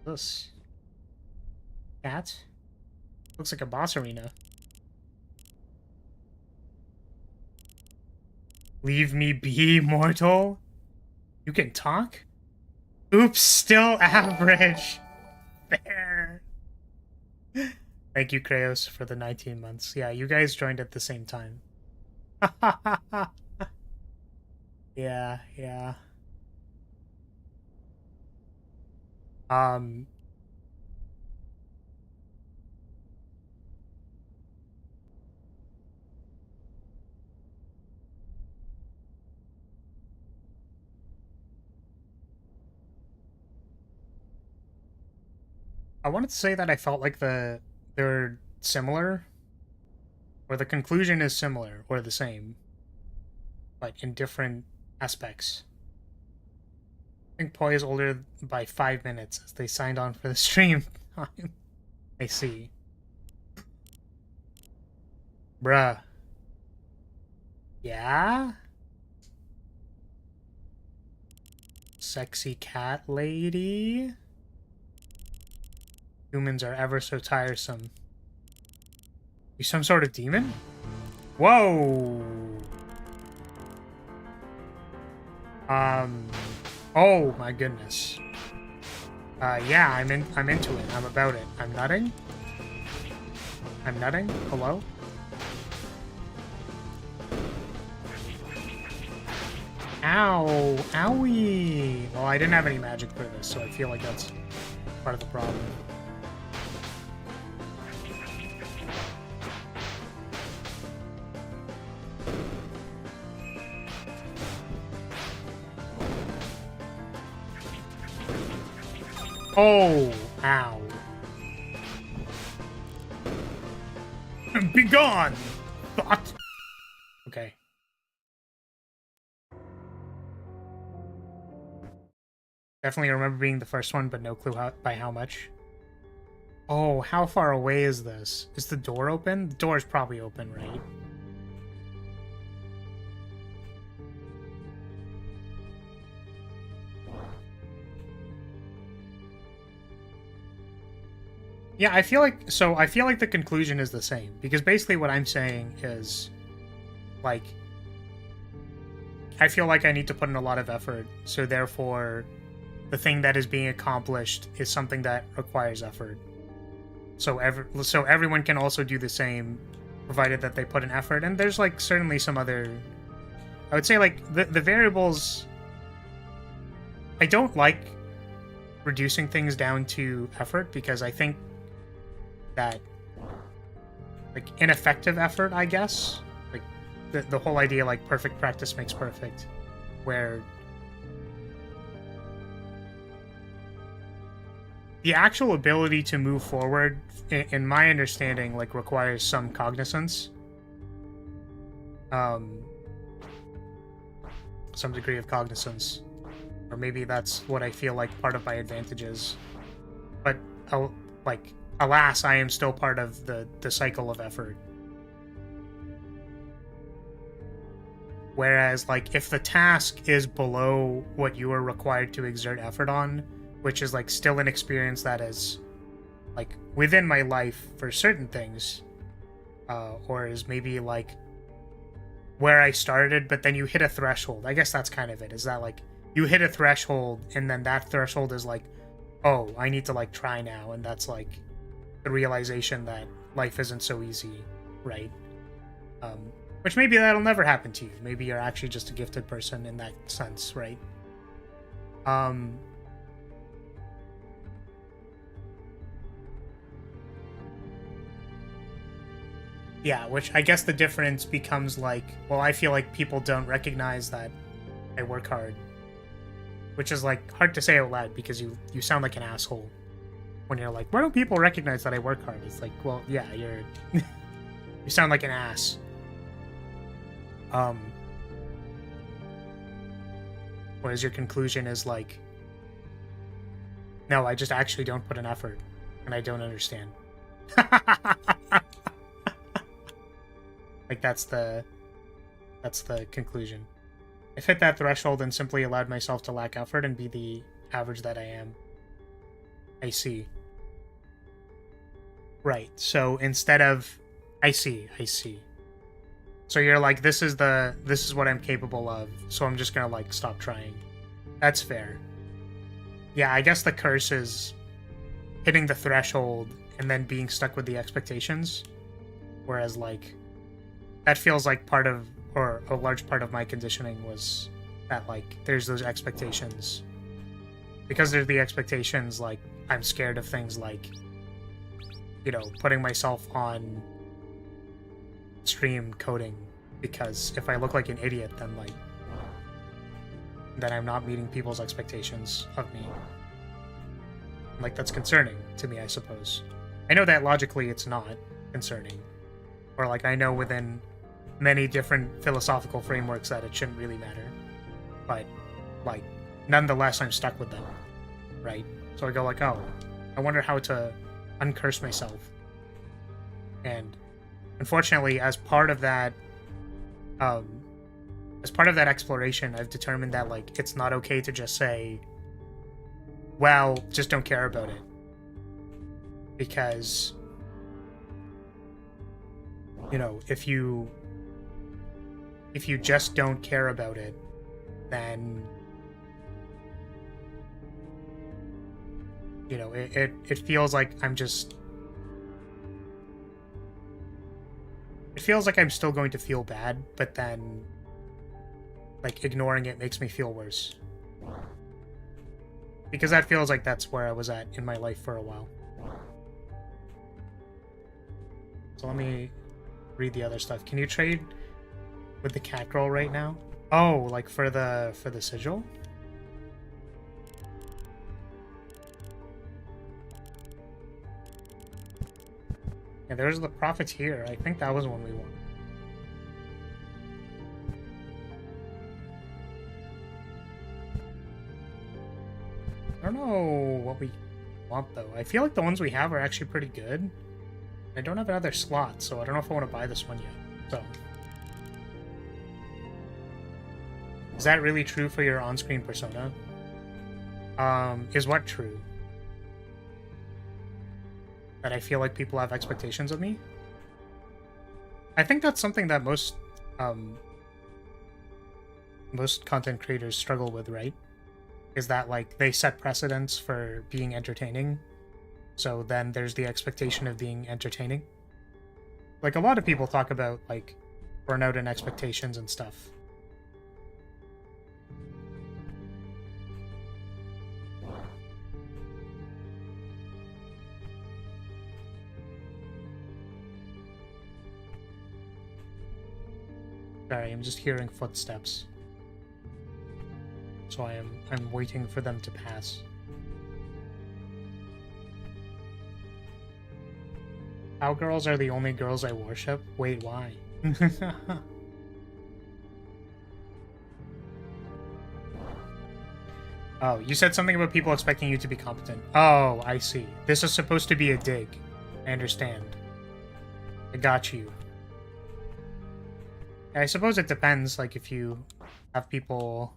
This cat looks like a boss arena. Leave me be, mortal. You can talk? Oops, still average. Fair. Thank you, Kraos, for the 19 months. Yeah, you guys joined at the same time. Yeah. I wanted to say that I felt like they're similar, or the conclusion is similar, or the same, but in different aspects. I think Poi is older by 5 minutes as they signed on for the stream time. I see. Bruh. Yeah? Sexy cat lady? Humans are ever so tiresome. You some sort of demon? Whoa! Oh my goodness. Yeah, I'm into it. I'm about it. I'm nutting? I'm nutting? Hello? Ow! Owie! Well, I didn't have any magic for this, so I feel like that's part of the problem. Oh! Ow. Be gone! Thought! Okay. Definitely remember being the first one, but no clue by how much. Oh, how far away is this? Is the door open? The door is probably open, right? Yeah, I feel like the conclusion is the same, because basically what I'm saying is, like, I feel like I need to put in a lot of effort, so therefore the thing that is being accomplished is something that requires effort. So everyone can also do the same, provided that they put in effort. And there's, like, certainly some other... I would say, like, the variables... I don't like reducing things down to effort, because I think that, like, ineffective effort, I guess, like, the whole idea, like, perfect practice makes perfect, where the actual ability to move forward, in my understanding, like requires some cognizance, some degree of cognizance, or maybe that's what I feel like part of my advantage is. But like, alas, I am still part of the cycle of effort. Whereas, like, if the task is below what you are required to exert effort on, which is, like, still an experience that is, like, within my life for certain things, or is maybe, like, where I started, but then you hit a threshold. I guess that's kind of it, is that, like, you hit a threshold, and then that threshold is, like, oh, I need to, like, try now, and that's, like, the realization that life isn't so easy, right? Which maybe that'll never happen to you. Maybe you're actually just a gifted person in that sense, right? Yeah, which I guess the difference becomes like, well, I feel like people don't recognize that I work hard. Which is like hard to say out loud because you sound like an asshole when you're like, why don't people recognize that I work hard? It's like, well, yeah, you're you sound like an ass. Whereas your conclusion is like, no, I just actually don't put an effort, and I don't understand. Like that's the conclusion. I've hit that threshold and simply allowed myself to lack effort and be the average that I am. I see. Right. So instead of I see. So you're like, this is what I'm capable of, so I'm just gonna like stop trying. That's fair. Yeah, I guess the curse is hitting the threshold and then being stuck with the expectations. Whereas like that feels like part of, or a large part of my conditioning was that like there's those expectations. Because there's the expectations, like I'm scared of things like, you know, putting myself on stream coding, because if I look like an idiot, then like then I'm not meeting people's expectations of me. Like that's concerning to me, I suppose. I know that logically it's not concerning, or like I know within many different philosophical frameworks that it shouldn't really matter, but like nonetheless I'm stuck with them, right? So I go like, oh, I wonder how to uncurse myself. And unfortunately, as part of that exploration, I've determined that like it's not okay to just say, well, just don't care about it. Because, you know, if you just don't care about it, then, you know, it feels like I'm just, it feels like I'm still going to feel bad, but then like ignoring it makes me feel worse. Because that feels like that's where I was at in my life for a while. So let me read the other stuff. Can you trade with the catgirl right now? Oh, like for the sigil? Yeah, there's the profiteer. I think that was one we won. I don't know what we want though. I feel like the ones we have are actually pretty good. I don't have another slot, so I don't know if I want to buy this one yet. So, is that really true for your on-screen persona? Is what true? That I feel like people have expectations of me? I think that's something that most content creators struggle with, right? Is that like they set precedents for being entertaining, so then there's the expectation of being entertaining. Like a lot of people talk about like burnout and expectations and stuff. Sorry, I'm just hearing footsteps. So I'm waiting for them to pass. Cowgirls are the only girls I worship? Wait, why? Oh, you said something about people expecting you to be competent. Oh, I see. This is supposed to be a dig. I understand. I got you. I suppose it depends, like, if you have people...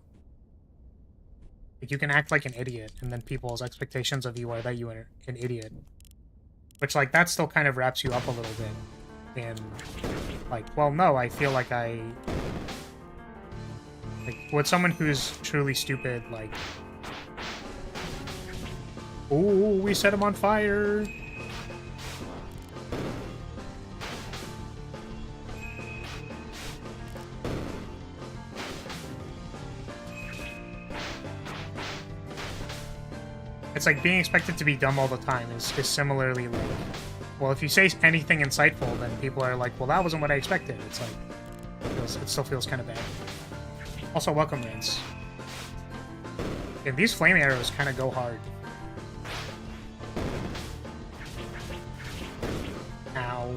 Like, you can act like an idiot, and then people's expectations of you are that you are an idiot. Which, like, that still kind of wraps you up a little bit. And, like, well, no, I feel like I... Like, with someone who's truly stupid, like... Ooh, we set him on fire! It's like being expected to be dumb all the time is similarly like... Well, if you say anything insightful, then people are like, well, that wasn't what I expected. It's like... It still feels kind of bad. Also, welcome, Rance. Yeah, these flame arrows kind of go hard. Ow.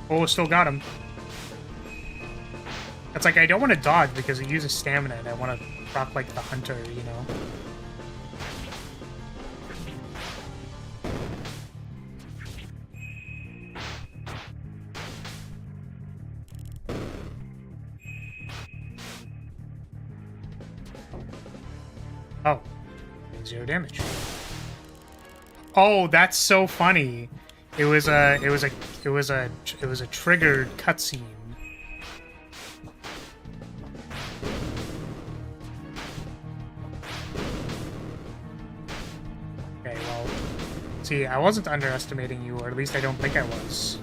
Oh, still got him. It's like, I don't want to dodge because it uses stamina, and I want to proc like the hunter, you know? Oh. 0 damage. Oh, that's so funny. It was a triggered cutscene. Okay, well, see, I wasn't underestimating you, or at least I don't think I was.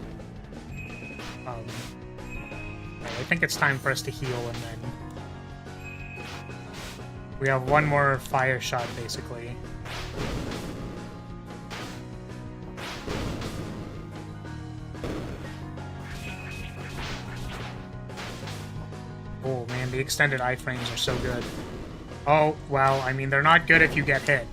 I think it's time for us to heal, and then we have one more fire shot, basically. Oh man, the extended iframes are so good. Oh, well, I mean, they're not good if you get hit.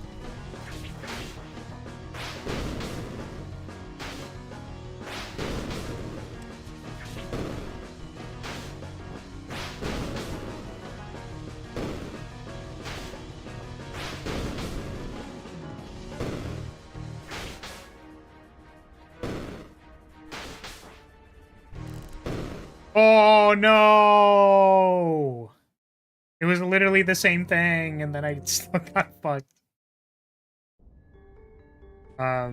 Oh no! It was literally the same thing, and then I still got fucked. Yeah,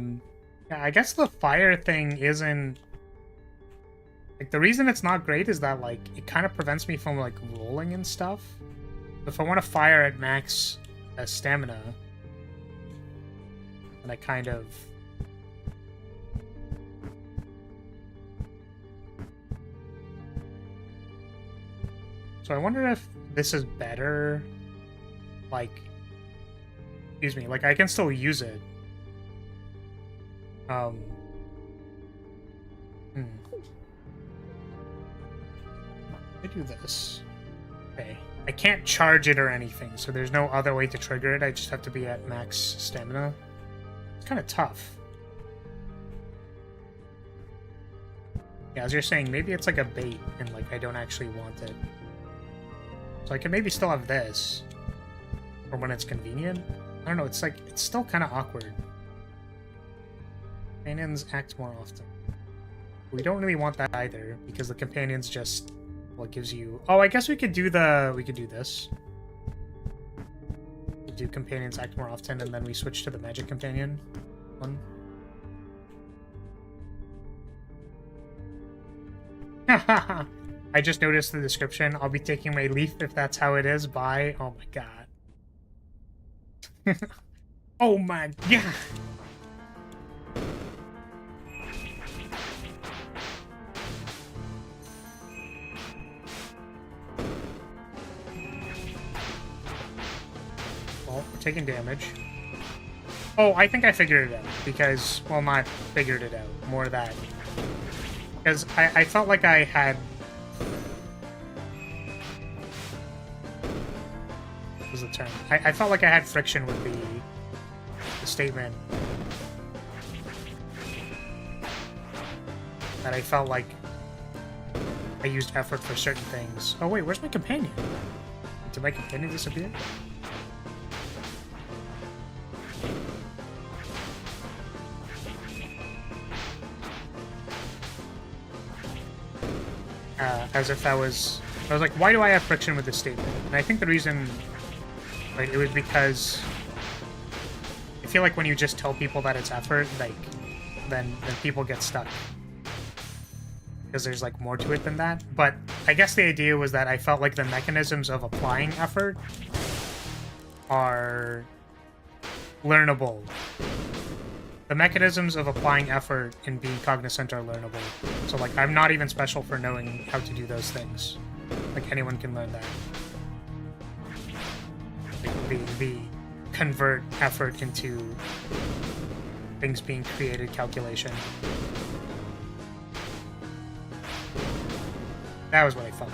I guess the fire thing isn't... Like, the reason it's not great is that, like, it kind of prevents me from, like, rolling and stuff. If I want to fire at max stamina, then I kind of... So I wonder if this is better, like, excuse me, like, I can still use it. I do this. Okay. I can't charge it or anything, so there's no other way to trigger it. I just have to be at max stamina. It's kind of tough. Yeah, as you're saying, maybe it's like a bait, and, like, I don't actually want it. So I can maybe still have this. Or when it's convenient. I don't know, it's like, it's still kind of awkward. Companions act more often. We don't really want that either, because the companions just, well, it gives you... Oh, I guess we could do this. We do companions act more often, and then we switch to the magic companion one. Haha! I just noticed the description. I'll be taking my leaf if that's how it is. Bye. Oh my god. Oh my god. Well, we're taking damage. Oh, I think I figured it out. Because, well, not figured it out. More that. Because I felt like I had... was the term. I felt like I had friction with the statement. That I felt like I used effort for certain things. Oh wait, where's my companion? Did my companion disappear? As if I was like, why do I have friction with this statement? And I think the reason, like, it was because I feel like when you just tell people that it's effort, like, then people get stuck. Because there's, like, more to it than that. But I guess the idea was that I felt like the mechanisms of applying effort are learnable. The mechanisms of applying effort and being cognizant are learnable. So, like, I'm not even special for knowing how to do those things. Like, anyone can learn that. Like, the convert effort into things being created calculation. That was what I felt.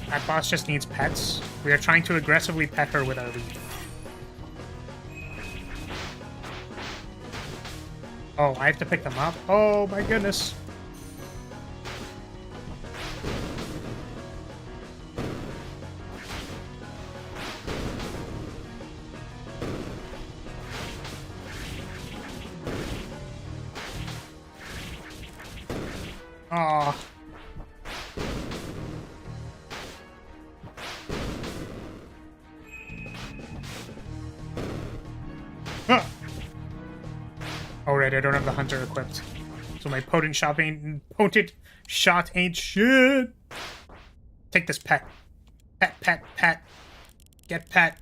That boss just needs pets. We are trying to aggressively pet her with our lead. Oh, I have to pick them up? Oh my goodness. Oh. Huh. Oh, right, I don't have the hunter equipped. So my potent shot ain't shit. Take this pet. Pet, pet, pet. Get pet.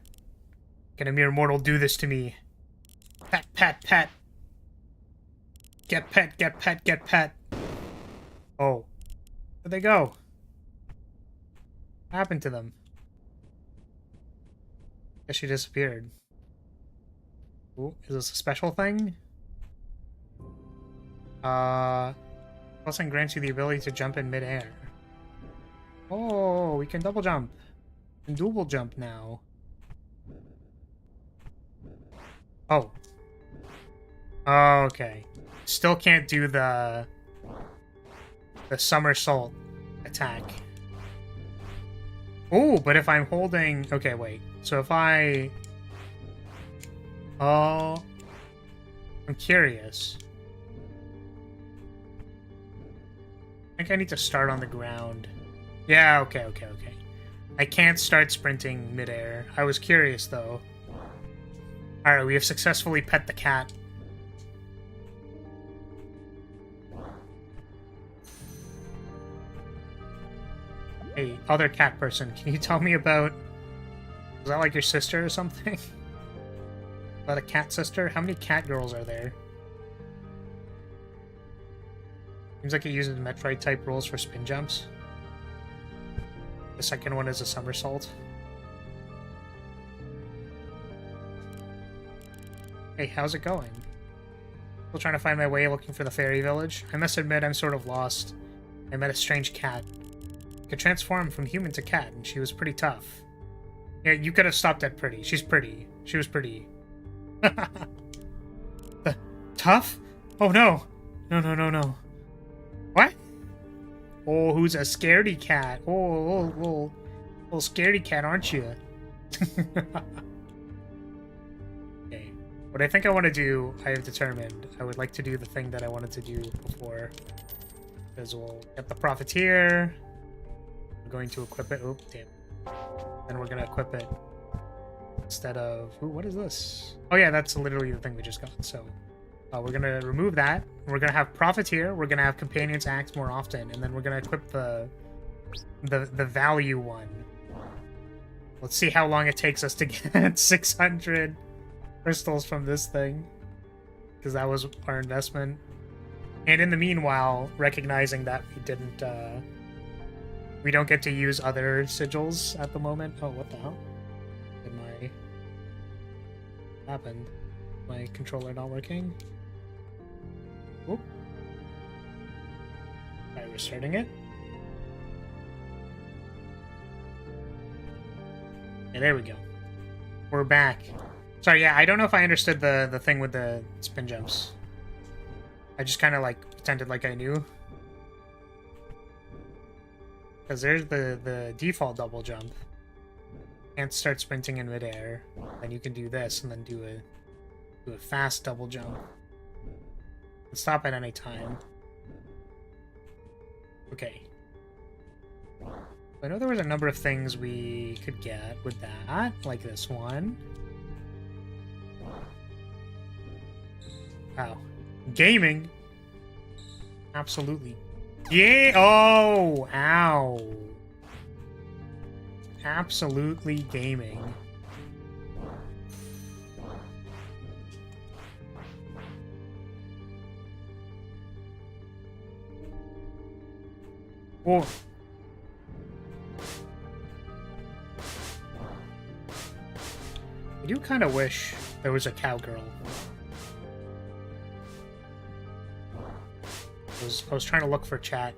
Can a mere mortal do this to me? Pet, pet, pet. Get pet, get pet, get pet. Oh. Where'd they go? What happened to them? Guess she disappeared. Ooh, is this a special thing? Blessing grants you the ability to jump in midair. Oh, we can double jump. And double jump now. Oh. Okay. Still can't do the somersault attack. Oh, but if I'm holding... Okay, wait. So if I... Oh... I'm curious. I think I need to start on the ground. Yeah, okay. I can't start sprinting midair. I was curious, though. Alright, we have successfully pet the cat. Hey, other cat person, can you tell me about... Is that like your sister or something? Is that a cat sister? How many cat girls are there? Seems like it uses Metroid-type rules for spin jumps. The second one is a somersault. Hey, how's it going? Still trying to find my way looking for the fairy village. I must admit I'm sort of lost. I met a strange cat. Could transform from human to cat, and she was pretty tough. Yeah, you could have stopped at pretty. She's pretty. She was pretty. Tough? Oh no! No. What? Oh, who's a scaredy cat? Oh, little scaredy cat, aren't you? Okay. What I think I want to do, I have determined. I would like to do the thing that I wanted to do before. Because we'll get the profiteer. We're going to equip it. Oh, damn. Then we're going to equip it. Instead of... Ooh, what is this? Oh yeah, that's literally the thing we just got. So... we're going to remove that. We're going to have Profiteer. We're going to have Companions act more often. And then we're going to equip the value one. Let's see how long it takes us to get 600 crystals from this thing. Because that was our investment. And in the meanwhile, recognizing that we didn't... we don't get to use other sigils at the moment. Oh, what the hell? Did my... What happened? My controller not working? Oop. Try restarting it. Okay, there we go. We're back. Sorry, yeah, I don't know if I understood the thing with the spin jumps. I just kind of like pretended like I knew. Because there's the default double jump. Can't start sprinting in midair. Then you can do this and then do a fast double jump. And stop at any time. Okay. I know there was a number of things we could get with that, like this one. Wow. Gaming! Absolutely. Yeah! Oh! Ow! Absolutely gaming. Oh. I do kind of wish there was a cowgirl. I was trying to look for chat.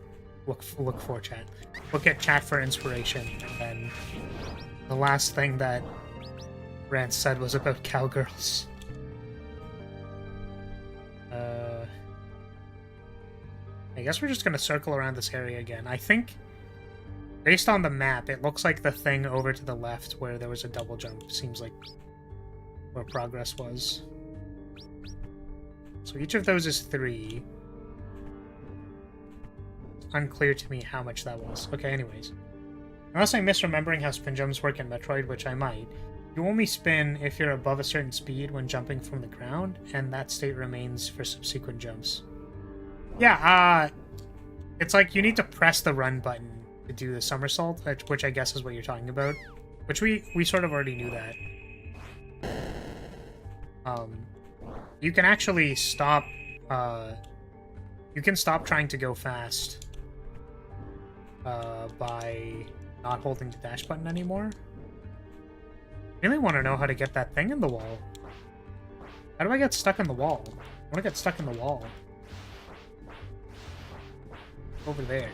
Look for chat. Look at chat for inspiration, and then the last thing that Rance said was about cowgirls. I guess we're just gonna circle around this area again. I think, based on the map, it looks like the thing over to the left where there was a double jump seems like where progress was. So each of those is 3. Unclear to me how much that was. Okay, anyways. Unless I'm misremembering how spin jumps work in Metroid, which I might, you only spin if you're above a certain speed when jumping from the ground, and that state remains for subsequent jumps. Yeah, it's like you need to press the run button to do the somersault, which I guess is what you're talking about. Which we sort of already knew that. You can actually stop, you can stop trying to go fast by not holding the dash button anymore. I really want to know how to get that thing in the wall. How do I get stuck in the wall? I want to get stuck in the wall. Over there.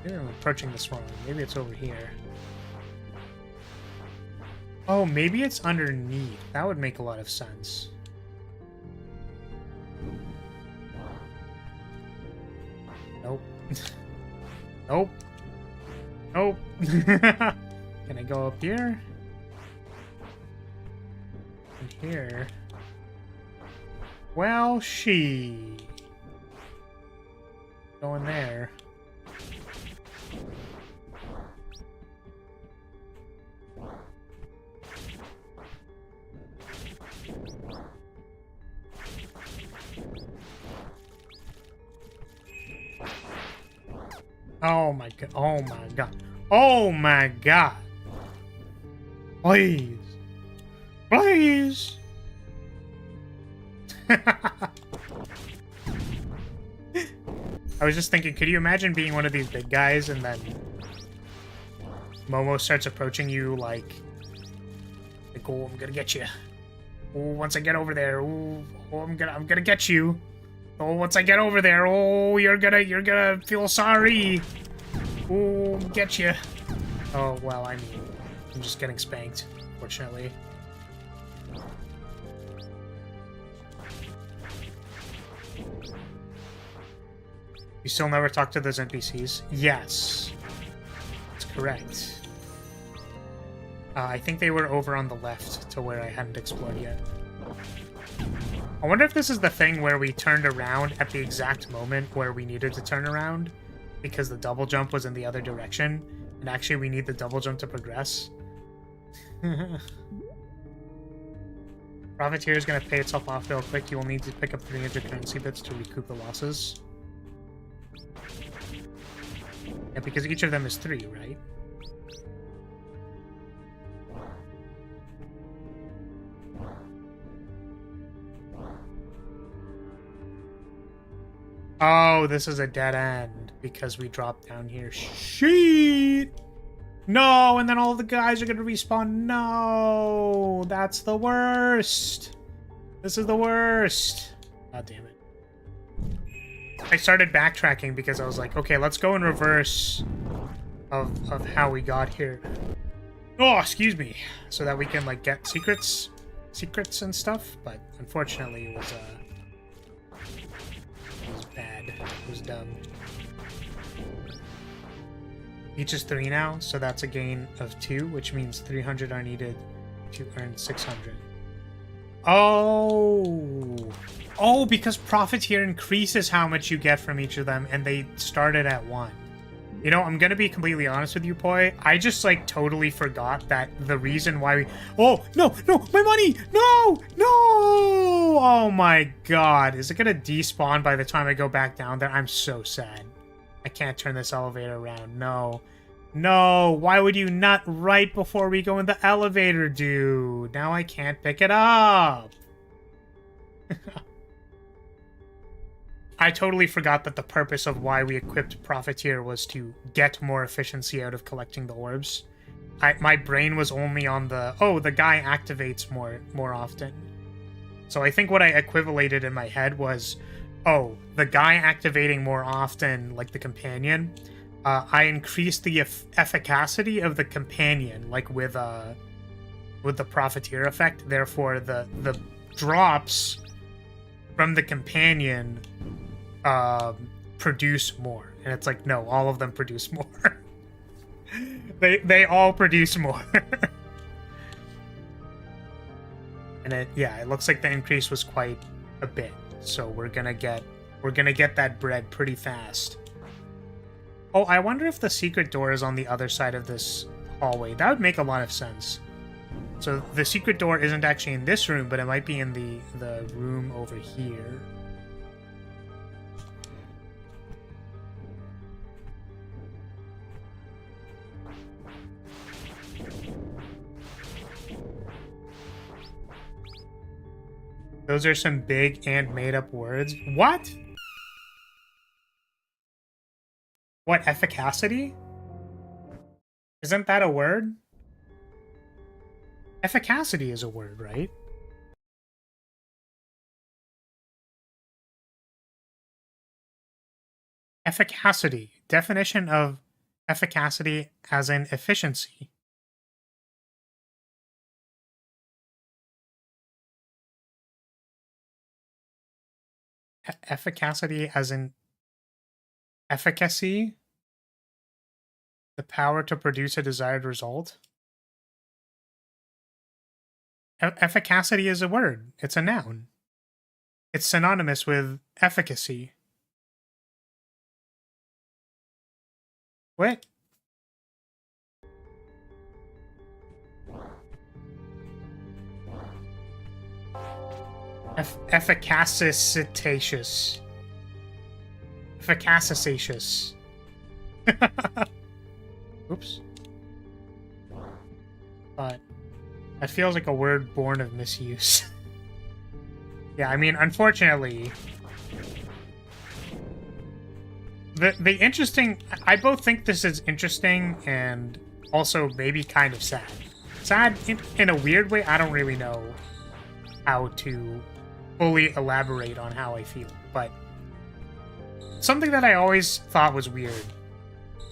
Maybe I'm approaching this wrong. Maybe it's over here. Oh, maybe it's underneath. That would make a lot of sense. Nope. Nope. Nope. Can I go up here? And here. Well, she. Going there. Oh my god. Oh my god. Oh my god. Please. Please. I was just thinking, could you imagine being one of these big guys and then Momo starts approaching you like oh, I'm gonna get you. Oh, once I get over there, oh, I'm gonna get you. Oh, once I get over there, oh, you're gonna feel sorry. Oh, get you. Oh, well, I mean, I'm just getting spanked, fortunately. You still never talk to those NPCs? Yes. That's correct. I think they were over on the left to where I hadn't explored yet. I wonder if this is the thing where we turned around at the exact moment where we needed to turn around because the double jump was in the other direction, and actually we need the double jump to progress. Profiteer is going to pay itself off real quick. You will need to pick up 300 currency bits to recoup the losses. Yeah, because each of them is 3, right? Oh, this is a dead end because we dropped down here. Shit! No, and then all the guys are gonna respawn. No, that's the worst. This is the worst. God damn it. I started backtracking because I was like, okay, let's go in reverse of how we got here. Oh, excuse me. So that we can, like, get secrets and stuff. But unfortunately, it was bad. It was dumb. Each is 3 now, so that's a gain of 2, which means 300 are needed to earn 600. Oh! Oh, because Profiteer increases how much you get from each of them, and they started at 1. You know, I'm gonna be completely honest with you, Poi. I just, like, totally forgot that the reason why we... Oh, no, no, my money! No! No! Oh my god. Is it gonna despawn by the time I go back down there? I'm so sad. I can't turn this elevator around. No. No, why would you nut right before we go in the elevator, dude? Now I can't pick it up. I totally forgot that the purpose of why we equipped Profiteer was to get more efficiency out of collecting the orbs. My brain was only on the, oh, the guy activates more often. So I think what I equivalated in my head was, oh, the guy activating more often, like the companion, I increased the efficacy of the companion, like with the Profiteer effect. Therefore, the drops from the companion produce more. And it's like, no, all of them produce more. they all produce more. And it looks like the increase was quite a bit. So we're gonna get that bread pretty fast. Oh, I wonder if the secret door is on the other side of this hallway. That would make a lot of sense. So the secret door isn't actually in this room, but it might be in the room over here. Those are some big and made-up words. What? What, efficacy? Isn't that a word? Efficacy is a word, right? Efficacy. Definition of efficacy as in efficiency. Efficacy as in efficacy? The power to produce a desired result? Efficacy is a word. It's a noun. It's synonymous with efficacy. What? Efficacitacious. Efficacious. Oops. But that feels like a word born of misuse. Yeah, I mean, unfortunately, the interesting... I both think this is interesting and also maybe kind of sad. Sad in a weird way. I don't really know how to fully elaborate on how I feel, but something that I always thought was weird,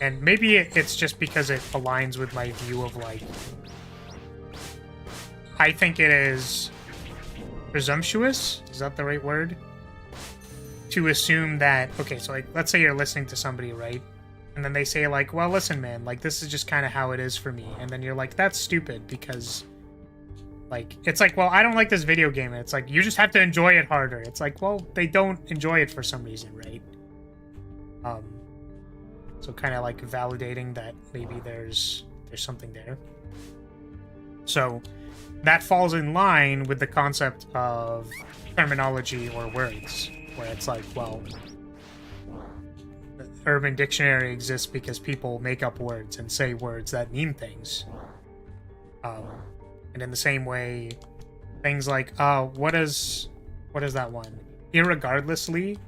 and maybe it's just because it aligns with my view of, like, I think it is presumptuous, is that the right word? To assume that, okay, so, like, let's say you're listening to somebody, right? And then they say, like, well, listen, man, like, this is just kind of how it is for me. And then you're like, that's stupid, because, like, it's like, well, I don't like this video game. And it's like, you just have to enjoy it harder. It's like, well, they don't enjoy it for some reason, right? So kind of, like, validating that maybe there's something there. So that falls in line with the concept of terminology or words, where it's like, well, the Urban Dictionary exists because people make up words and say words that mean things. And in the same way, things like, what is that one? Irregardlessly,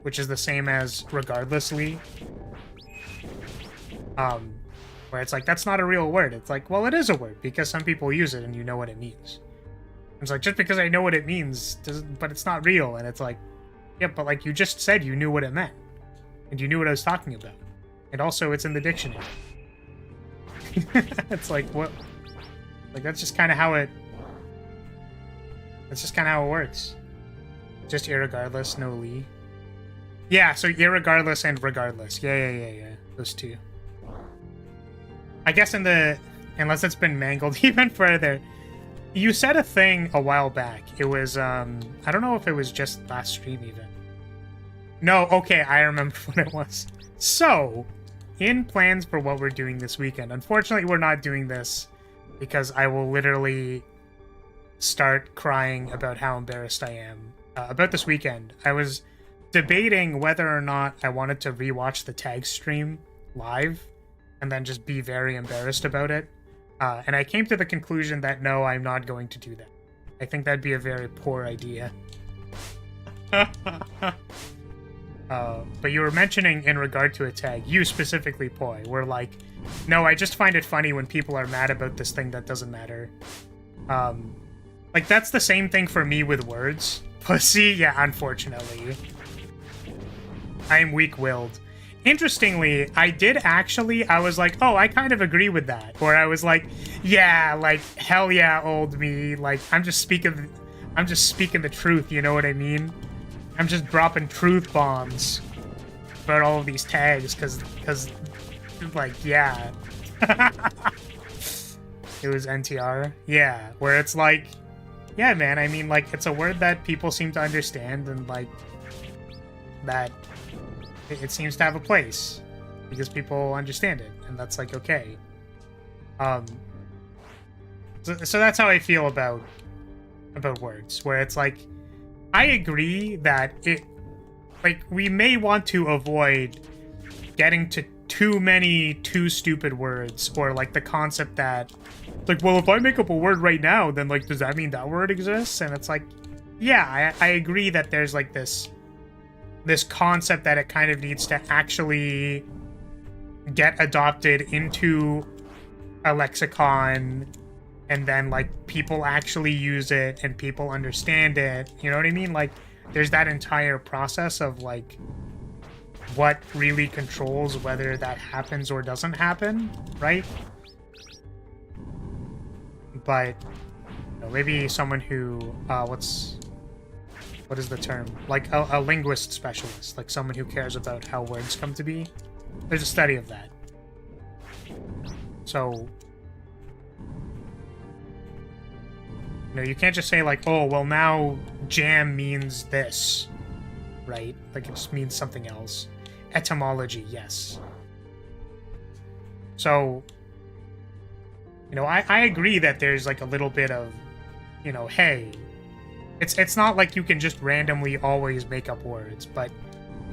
which is the same as regardlessly. Where it's like, that's not a real word. It's like, well, it is a word because some people use it and you know what it means. It's like, just because I know what it means, but it's not real. And it's like, yeah, but like you just said you knew what it meant. And you knew what I was talking about. And also it's in the dictionary. It's like, what? Like, that's just kind of how it... That's just kind of how it works. Just irregardless, no Lee. Yeah, so irregardless and regardless. Yeah. Those two. I guess in the... Unless it's been mangled even further. You said a thing a while back. It was, I don't know if it was just last stream even. No, okay, I remember what it was. So, in plans for what we're doing this weekend. Unfortunately, we're not doing this because I will literally start crying about how embarrassed I am about this weekend. I was debating whether or not I wanted to rewatch the tag stream live and then just be very embarrassed about it. And I came to the conclusion that no, I'm not going to do that. I think that'd be a very poor idea. But you were mentioning in regard to a tag, you specifically, Poi, were like, no, I just find it funny when people are mad about this thing that doesn't matter. Like, that's the same thing for me with words. Pussy, yeah, unfortunately. I am weak-willed. Interestingly, I was like, oh, I kind of agree with that. Or I was like, yeah, like, hell yeah, old me. Like, I'm just speaking the truth, you know what I mean? I'm just dropping truth bombs about all of these tags, because, like, yeah. It was NTR? Yeah, where it's like, yeah, man, I mean, like, it's a word that people seem to understand, and, like, that it seems to have a place, because people understand it, and that's, like, okay. So that's how I feel about words, where it's like, I agree that we may want to avoid getting to too many too stupid words, or like the concept that, like, well, if I make up a word right now, then like, does that mean that word exists? And it's like, yeah, I agree that there's like this concept that it kind of needs to actually get adopted into a lexicon, and then like people actually use it and people understand it, you know what I mean? Like, there's that entire process of like what really controls whether that happens or doesn't happen, right? But you know, maybe someone who what is the term, like a linguist specialist, like someone who cares about how words come to be. There's a study of that. So you know, you can't just say like, oh, well, now jam means this, right? Like, it just means something else. Etymology, yes. So, you know, I agree that there's like a little bit of, you know, hey, it's not like you can just randomly always make up words, but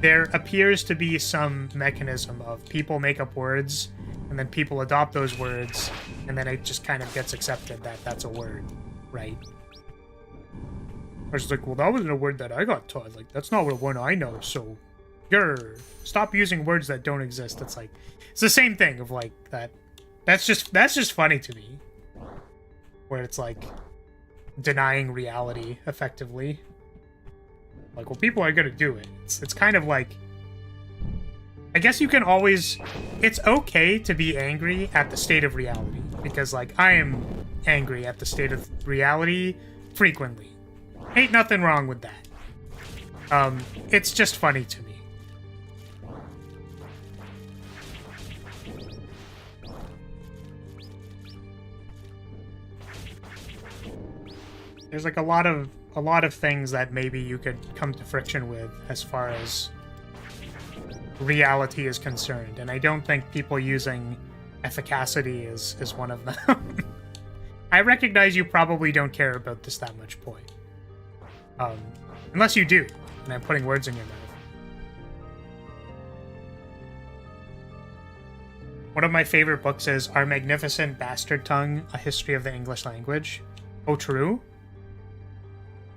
there appears to be some mechanism of people make up words, and then people adopt those words, and then it just kind of gets accepted that that's a word. Right? I was like, well, that wasn't a word that I got taught. Like, that's not what one I know, so stop using words that don't exist. It's like, it's the same thing of like that. That's just funny to me. Where it's like denying reality effectively. Like, well, people are gonna do it. It's kind of like, I guess you can always, it's okay to be angry at the state of reality, because like I am angry at the state of reality frequently. Ain't nothing wrong with that. It's just funny to me. There's like a lot of things that maybe you could come to friction with as far as reality is concerned, and I don't think people using efficacity is one of them. I recognize you probably don't care about this that much, Poi. Unless you do, and I'm putting words in your mouth. One of my favorite books is Our Magnificent Bastard Tongue, A History of the English Language. Oh, true?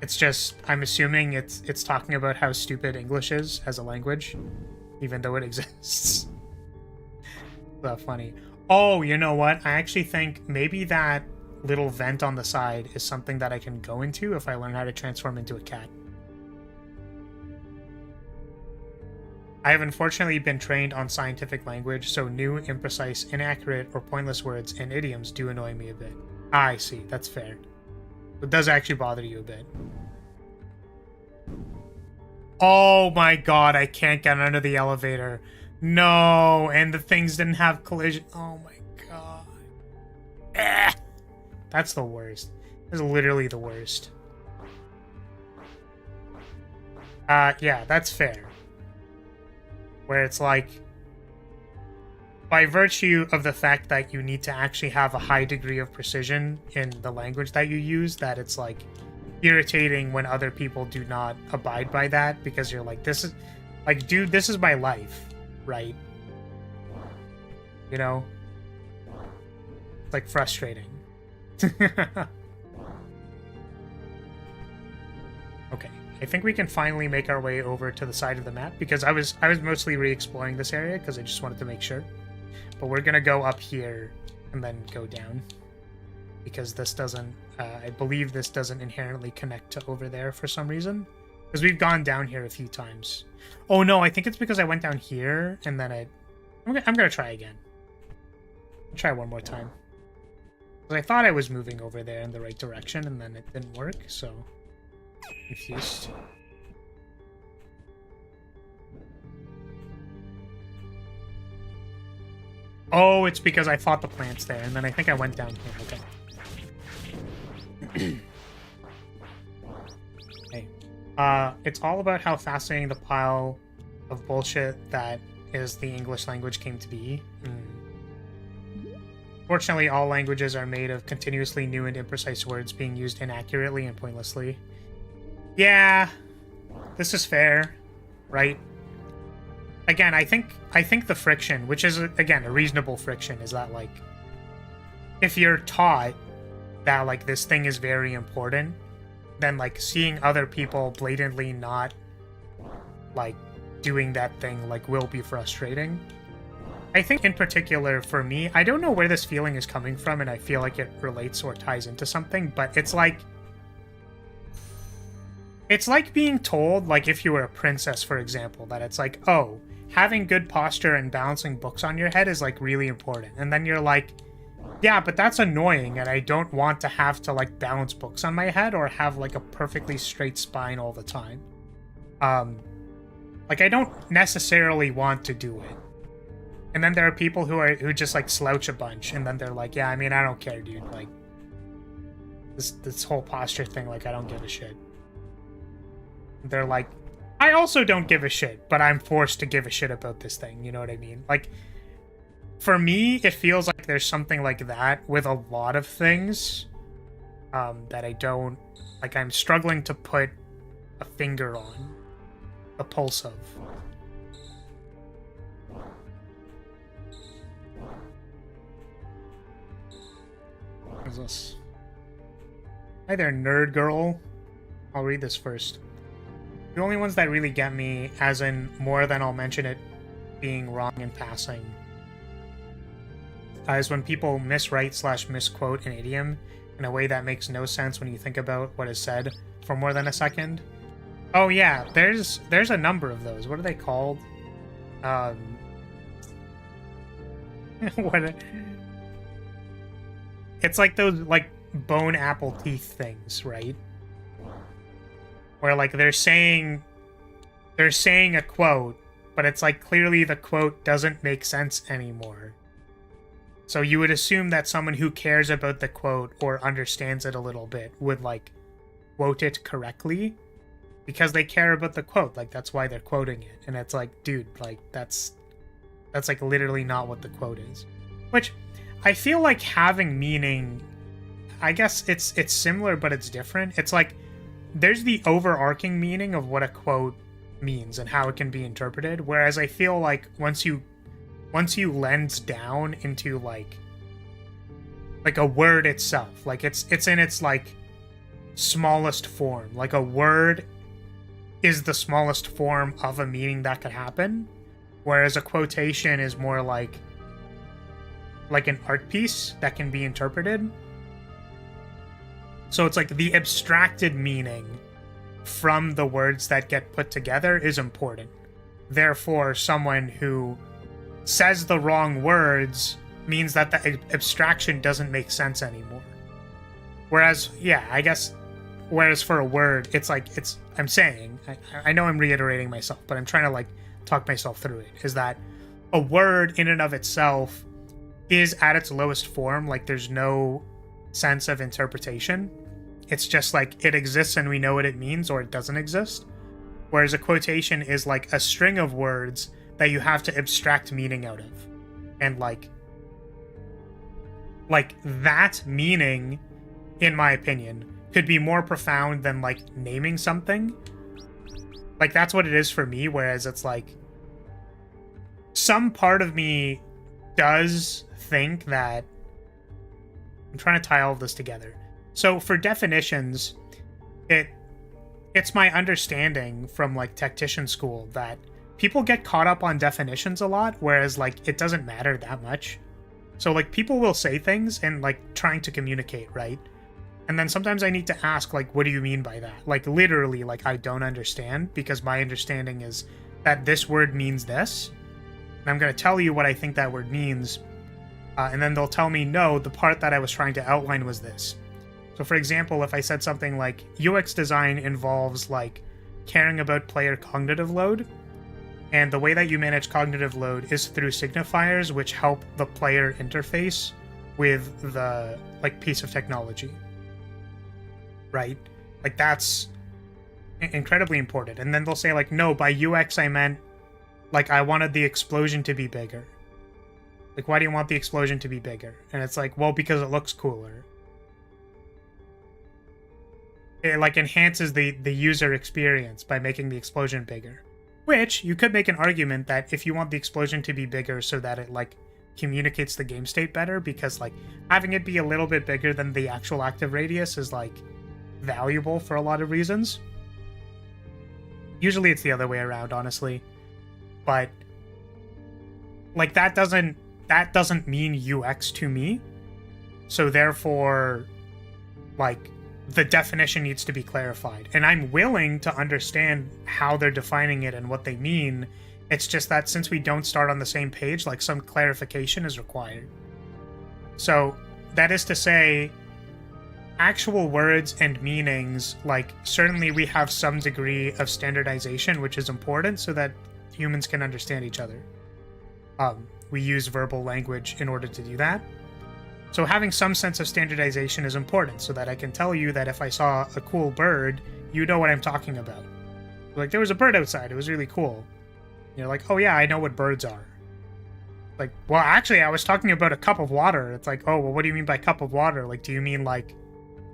It's just, I'm assuming it's talking about how stupid English is as a language, even though it exists. So funny. Oh, you know what? I actually think maybe that little vent on the side is something that I can go into if I learn how to transform into a cat. I have unfortunately been trained on scientific language, so new, imprecise, inaccurate, or pointless words and idioms do annoy me a bit. Ah, I see. That's fair. It does actually bother you a bit. Oh my god, I can't get under the elevator. No, and the things didn't have collision. Oh my god. Eh. That's the worst. That's literally the worst. Yeah, that's fair. Where it's like, by virtue of the fact that you need to actually have a high degree of precision in the language that you use, that it's like irritating when other people do not abide by that, because you're like, this is like, dude, this is my life, right? You know? It's like frustrating. Okay, I think we can finally make our way over to the side of the map, because I was mostly re-exploring this area because I just wanted to make sure. But we're gonna go up here and then go down, because this doesn't, I believe this doesn't inherently connect to over there for some reason, because we've gone down here a few times. Oh no, I think it's because I went down here and then I'm gonna try again. I'll try one more time. I thought I was moving over there in the right direction, and then it didn't work, so confused. Oh, it's because I fought the plants there, and then I think I went down here. Okay. Hey. It's all about how fascinating the pile of bullshit that is the English language came to be. Fortunately, all languages are made of continuously new and imprecise words being used inaccurately and pointlessly. Yeah, this is fair, right? Again, I think the friction, which is, again, a reasonable friction, is that, like, if you're taught that, like, this thing is very important, then, like, seeing other people blatantly not, like, doing that thing, like, will be frustrating. I think in particular for me, I don't know where this feeling is coming from, and I feel like it relates or ties into something, but it's like being told, like, if you were a princess, for example, that it's like, oh, having good posture and balancing books on your head is, like, really important. And then you're like, yeah, but that's annoying, and I don't want to have to, like, balance books on my head or have, like, a perfectly straight spine all the time. Like, I don't necessarily want to do it. And then there are people who just, like, slouch a bunch, and then they're like, yeah, I mean, I don't care, dude. Like, this whole posture thing, like, I don't give a shit. They're like, I also don't give a shit, but I'm forced to give a shit about this thing, you know what I mean? Like, for me, it feels like there's something like that with a lot of things that I don't, like, I'm struggling to put a finger on, a pulse of. What is this? Hi there, nerd girl. I'll read this first. The only ones that really get me, as in more than I'll mention it being wrong in passing, is when people miswrite/misquote an idiom in a way that makes no sense when you think about what is said for more than a second. Oh yeah, there's a number of those. What are they called? What? It's like those, like, bone apple teeth things, right? Where, like, they're saying a quote, but it's like clearly the quote doesn't make sense anymore. So you would assume that someone who cares about the quote or understands it a little bit would, like, quote it correctly because they care about the quote. Like, that's why they're quoting it. And it's like, dude, like, that's like literally not what the quote is. Which I feel like having meaning, I guess it's similar, but it's different. It's like, there's the overarching meaning of what a quote means and how it can be interpreted, whereas I feel like once you lens down into like a word itself, like it's in its, like, smallest form, like a word is the smallest form of a meaning that could happen, whereas a quotation is more like like an art piece that can be interpreted. So it's like the abstracted meaning from the words that get put together is important. Therefore, someone who says the wrong words means that the abstraction doesn't make sense anymore. Whereas, yeah, I guess, whereas for a word, it's like, I'm saying, I know I'm reiterating myself, but I'm trying to like talk myself through it, is that a word in and of itself is at its lowest form, like there's no sense of interpretation. It's just like it exists and we know what it means, or it doesn't exist. Whereas a quotation is like a string of words that you have to abstract meaning out of. And like that meaning, in my opinion, could be more profound than like naming something. Like that's what it is for me, whereas it's like some part of me does think that I'm trying to tie all of this together. So for definitions, it's my understanding from like tactician school that people get caught up on definitions a lot, whereas like it doesn't matter that much. So like people will say things and like trying to communicate, right? And then sometimes I need to ask like, what do you mean by that? Like literally, like I don't understand, because my understanding is that this word means this. And I'm going to tell you what I think that word means. And then they'll tell me, no, the part that I was trying to outline was this. So for example, if I said something like UX design involves like caring about player cognitive load, and the way that you manage cognitive load is through signifiers which help the player interface with the like piece of technology, right? Like that's incredibly important. And then they'll say like, no, by UX I meant like I wanted the explosion to be bigger. Like, why do you want the explosion to be bigger? And it's like, well, because it looks cooler. It like enhances the user experience by making the explosion bigger. Which you could make an argument that if you want the explosion to be bigger so that it like communicates the game state better, because like having it be a little bit bigger than the actual active radius is like valuable for a lot of reasons. Usually it's the other way around, honestly. But like that doesn't mean UX to me. So therefore, like, the definition needs to be clarified. And I'm willing to understand how they're defining it and what they mean. It's just that since we don't start on the same page, like some clarification is required. So that is to say, actual words and meanings, like certainly we have some degree of standardization, which is important so that humans can understand each other. We use verbal language in order to do that. So having some sense of standardization is important so that I can tell you that if I saw a cool bird, you know what I'm talking about. Like, there was a bird outside, it was really cool. You're like, oh yeah, I know what birds are. Like, well, actually, I was talking about a cup of water. It's like, oh, well, what do you mean by cup of water? Like, do you mean like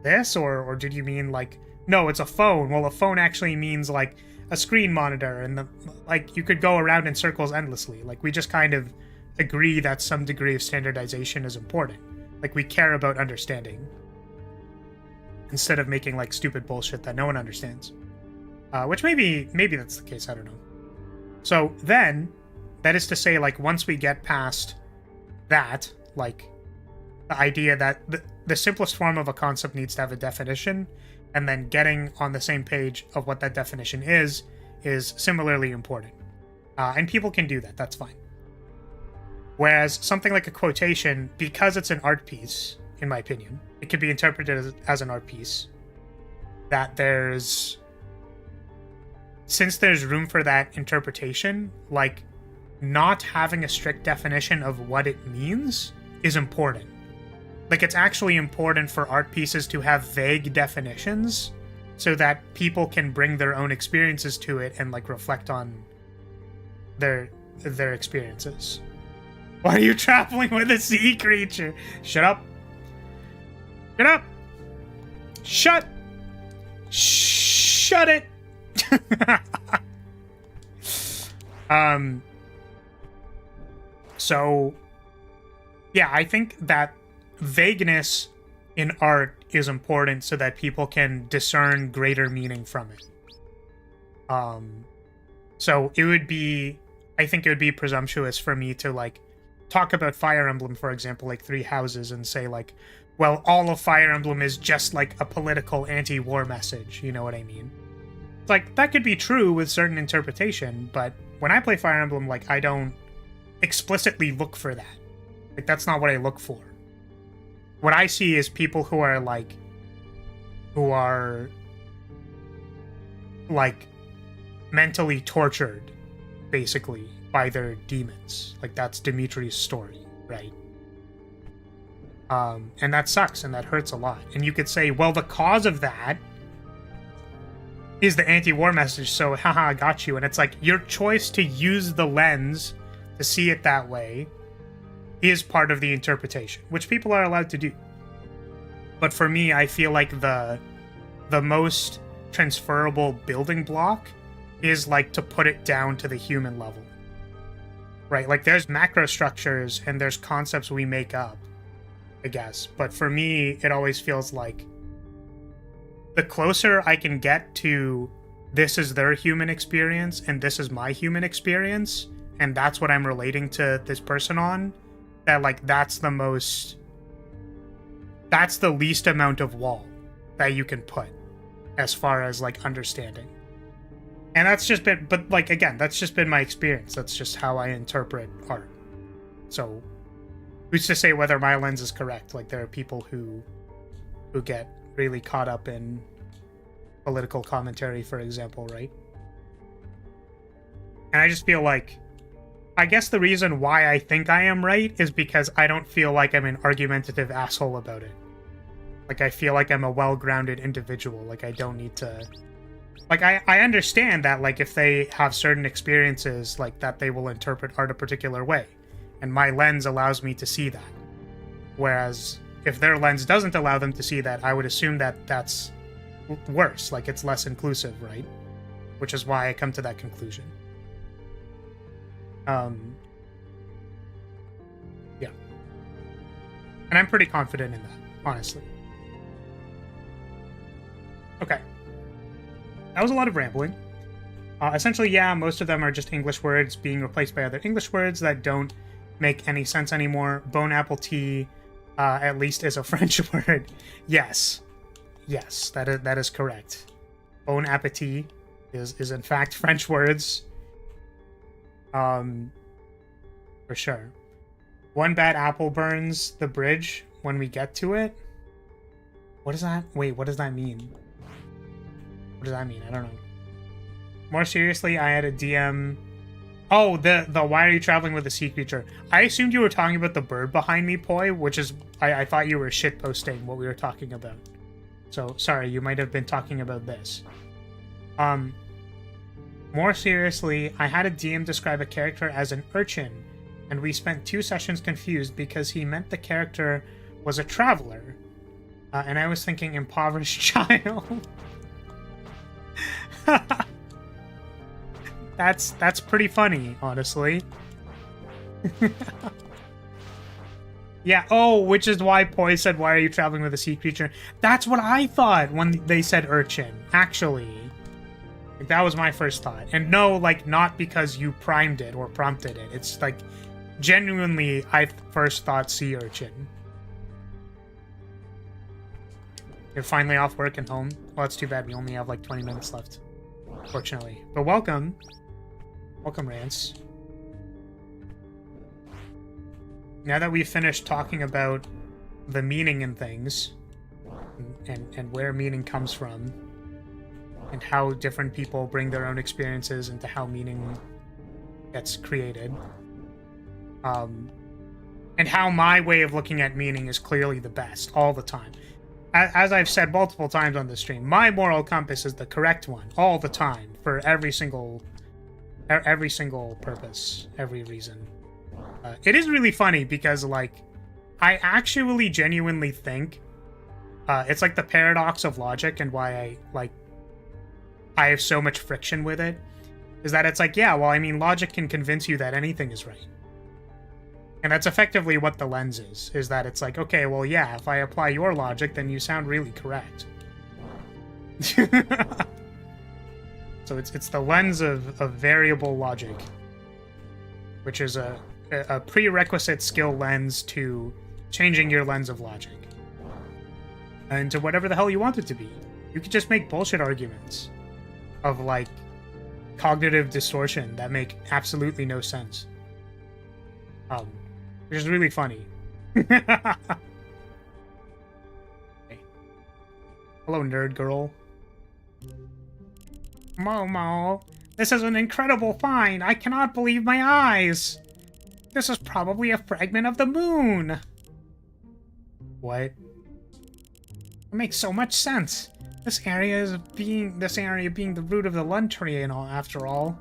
this? Or did you mean like, no, it's a phone. Well, a phone actually means like a screen monitor. And like, you could go around in circles endlessly. Like, we just kind of agree that some degree of standardization is important. Like, we care about understanding instead of making like stupid bullshit that no one understands. Which maybe that's the case, I don't know. So then, that is to say, like, once we get past that, like, the idea that the simplest form of a concept needs to have a definition, and then getting on the same page of what that definition is similarly important. And people can do that, that's fine. Whereas something like a quotation, because it's an art piece, in my opinion, it could be interpreted as an art piece, that since there's room for that interpretation, like, not having a strict definition of what it means is important. Like, it's actually important for art pieces to have vague definitions so that people can bring their own experiences to it and, like, reflect on their experiences. Why are you traveling with a sea creature? Shut up. Shut up. Shut it. So, yeah, I think that vagueness in art is important so that people can discern greater meaning from it. So I think it would be presumptuous for me to, like, talk about Fire Emblem, for example, like Three Houses, and say like, well, all of Fire Emblem is just like a political anti-war message, you know what I mean? It's like, that could be true with certain interpretation, but when I play Fire Emblem, like, I don't explicitly look for that. Like, that's not what I look for. What I see is people who are mentally tortured, basically, by their demons. Like, that's Dimitri's story, right? And that sucks, and that hurts a lot. And you could say, well, the cause of that is the anti-war message, so haha, I got you. And it's like, your choice to use the lens to see it that way is part of the interpretation, which people are allowed to do. But for me, I feel like the most transferable building block is like to put it down to the human level. Right? Like, there's macro structures and there's concepts we make up, I guess. But for me, it always feels like the closer I can get to this is their human experience and this is my human experience, and that's what I'm relating to this person on, that like that's the least amount of wall that you can put as far as like understanding. And that's just been, but like, again, that's just been my experience. That's just how I interpret art. So who's to say whether my lens is correct? Like, there are people who get really caught up in political commentary, for example, right? And I just feel like, I guess the reason why I think I am right is because I don't feel like I'm an argumentative asshole about it. Like, I feel like I'm a well-grounded individual. Like, I don't need to... Like, I understand that, like, if they have certain experiences, like, that they will interpret art a particular way. And my lens allows me to see that. Whereas, if their lens doesn't allow them to see that, I would assume that that's worse. Like, it's less inclusive, right? Which is why I come to that conclusion. Yeah. And I'm pretty confident in that, honestly. Okay. That was a lot of rambling. Essentially, yeah, most of them are just English words being replaced by other English words that don't make any sense anymore. Bone apple tea, at least, is a French word. Yes. Yes, that is correct. Bon appetit is in fact French words. For sure. One bad apple burns the bridge when we get to it. What does that... Wait, what does that mean? What does that mean? I don't know. More seriously, I had a DM... Oh, the why are you traveling with a sea creature? I assumed you were talking about the bird behind me, Poi, which is... I thought you were shitposting what we were talking about. So, sorry, you might have been talking about this. More seriously, I had a DM describe a character as an urchin, and we spent 2 sessions confused because he meant the character was a traveler. And I was thinking impoverished child. That's pretty funny, honestly. Yeah, oh, which is why Poi said, why are you traveling with a sea creature? That's what I thought when they said urchin, actually. Like, that was my first thought. And no, like, not because you primed it or prompted it. It's like, genuinely, I first thought sea urchin. You're finally off work and home? Well, that's too bad. We only have like 20 minutes left, fortunately. But welcome. Welcome, Rance. Now that we've finished talking about the meaning in things, and where meaning comes from, and how different people bring their own experiences into how meaning gets created, and how my way of looking at meaning is clearly the best all the time. As I've said multiple times on the stream, my moral compass is the correct one all the time for every single purpose, every reason. It is really funny because, like, I actually genuinely think it's like the paradox of logic, and why I have so much friction with it, is that it's like, yeah, well, I mean, logic can convince you that anything is right. And that's effectively what the lens is that it's like, okay, well, yeah, if I apply your logic, then you sound really correct. So it's the lens of variable logic, which is a prerequisite skill lens to changing your lens of logic. And to whatever the hell you want it to be. You could just make bullshit arguments of, like, cognitive distortion that make absolutely no sense. Which is really funny. Okay. Hello, nerd girl. Momo, this is an incredible find. I cannot believe my eyes. This is probably a fragment of the moon. What? It makes so much sense. This area being the root of the Lund tree and all, after all.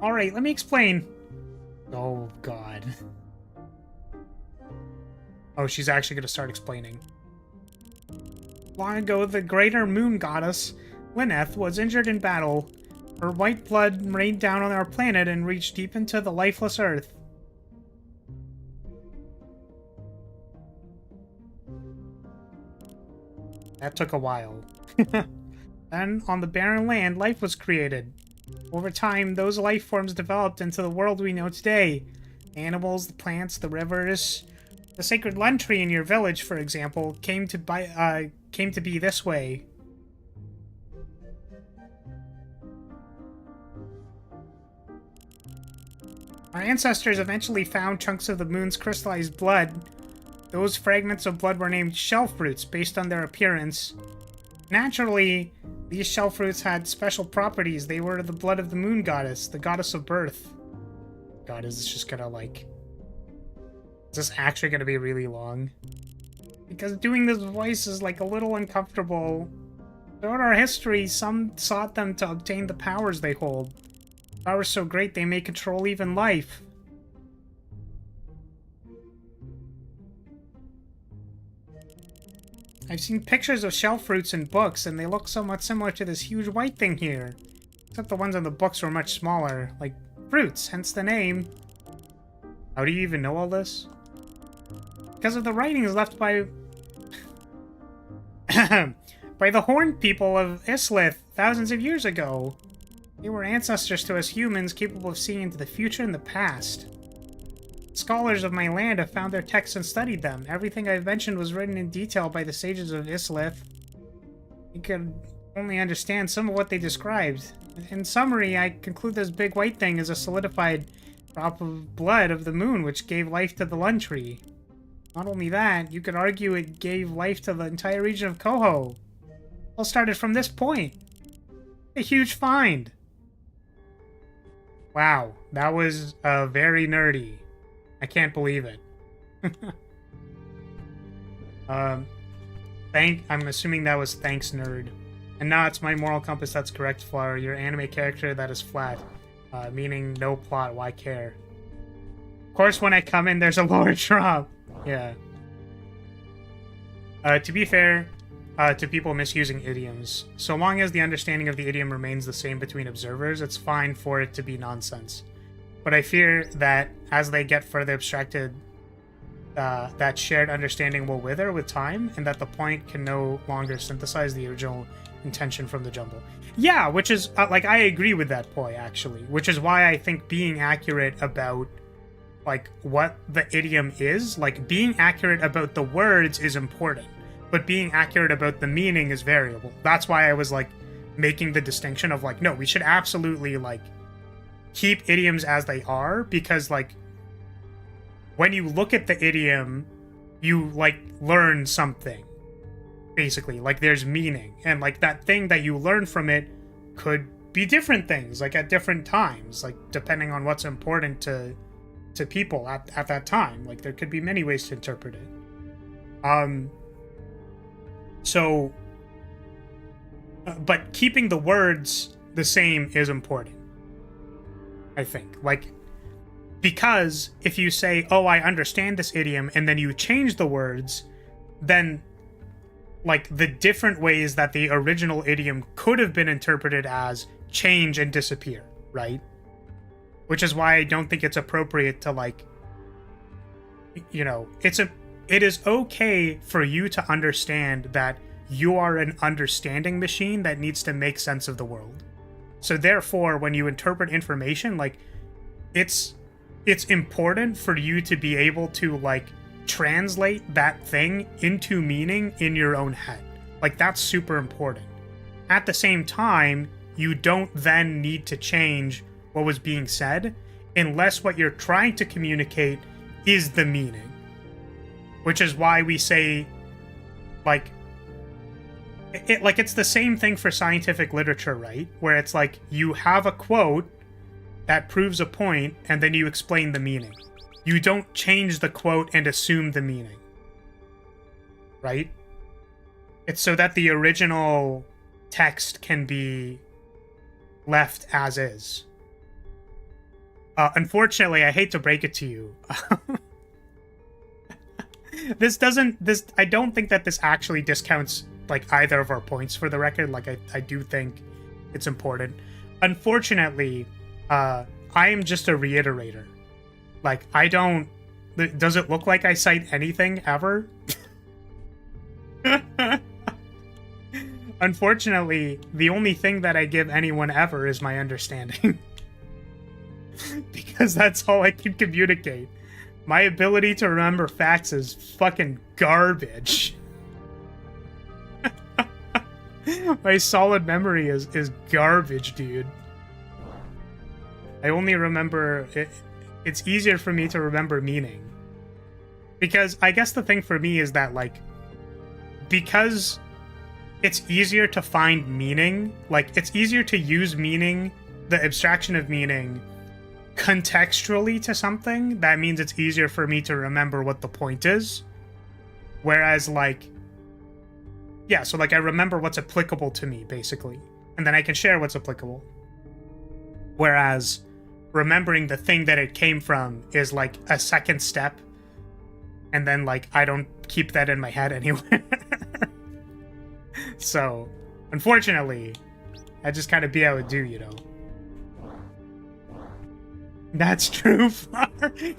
Alright, let me explain. Oh, God. Oh, she's actually gonna start explaining. Long ago, the greater moon goddess, Lyneth, was injured in battle. Her white blood rained down on our planet and reached deep into the lifeless earth. That took a while. Then, on the barren land, life was created. Over time, those life forms developed into the world we know today. The animals, the plants, the rivers. The sacred Lund tree in your village, for example, came to be this way. Our ancestors eventually found chunks of the moon's crystallized blood. Those fragments of blood were named shell fruits based on their appearance. Naturally, these shell fruits had special properties. They were the blood of the moon goddess, the goddess of birth. God, is this just gonna, like... Is this actually gonna be really long? Because doing this voice is, like, a little uncomfortable. Throughout our history, some sought them to obtain the powers they hold. Powers so great they may control even life. I've seen pictures of shell fruits in books, and they look somewhat similar to this huge white thing here. Except the ones in the books were much smaller, like fruits, hence the name. How do you even know all this? Because of the writings left by... by the horned people of Islith thousands of years ago. They were ancestors to us humans, capable of seeing into the future and the past. Scholars of my land have found their texts and studied them. Everything I've mentioned was written in detail by the sages of Islith. You could only understand some of what they described. In summary, I conclude this big white thing is a solidified drop of blood of the moon, which gave life to the Lund tree. Not only that, you could argue it gave life to the entire region of Koho. All started from this point. A huge find. Wow, that was very nerdy. I can't believe it. I'm assuming that was thanks, nerd. And now it's my moral compass that's correct, Flower. Your anime character that is flat. Meaning no plot, why care? Of course, when I come in, there's a lower drop. Yeah. To be fair to people misusing idioms, so long as the understanding of the idiom remains the same between observers, it's fine for it to be nonsense. But I fear that as they get further abstracted, that shared understanding will wither with time, and that the point can no longer synthesize the original intention from the jumble. Yeah, which is, like, I agree with that point, actually. Which is why I think being accurate about, like, what the idiom is, like, being accurate about the words is important, but being accurate about the meaning is variable. That's why I was, like, making the distinction of, like, no, we should absolutely, like, keep idioms as they are, because, like, when you look at the idiom, you, like, learn something, basically. Like, there's meaning, and, like, that thing that you learn from it could be different things, like, at different times, like, depending on what's important to people at that time. Like, there could be many ways to interpret it. So, but keeping the words the same is important, I think. Like, because if you say, oh, I understand this idiom, and then you change the words, then, like, the different ways that the original idiom could have been interpreted as change and disappear, right? Which is why I don't think it's appropriate to, like, you know, it is okay for you to understand that you are an understanding machine that needs to make sense of the world. So therefore, when you interpret information, like, it's it's important for you to be able to, like, translate that thing into meaning in your own head. Like, that's super important. At the same time, you don't then need to change what was being said unless what you're trying to communicate is the meaning. Which is why we say, like, it's the same thing for scientific literature, right? Where it's like, you have a quote that proves a point, and then you explain the meaning. You don't change the quote and assume the meaning. Right? It's so that the original text can be left as is. Unfortunately, I hate to break it to you. I don't think that this actually discounts, like, either of our points, for the record. Like, I do think it's important. Unfortunately, I am just a reiterator. Like, I don't... Does it look like I cite anything ever? Unfortunately, the only thing that I give anyone ever is my understanding. Because that's all I can communicate. My ability to remember facts is fucking garbage. My solid memory is garbage, dude. I only remember... It's easier for me to remember meaning. Because I guess the thing for me is that, like, because it's easier to find meaning, like, it's easier to use meaning, the abstraction of meaning, contextually to something, that means it's easier for me to remember what the point is. Whereas, like, yeah, so, like, I remember what's applicable to me, basically. And then I can share what's applicable. Whereas remembering the thing that it came from is, like, a second step. And then, like, I don't keep that in my head anywhere. So, unfortunately, I just kind of be how it do, you know. That's true, Far.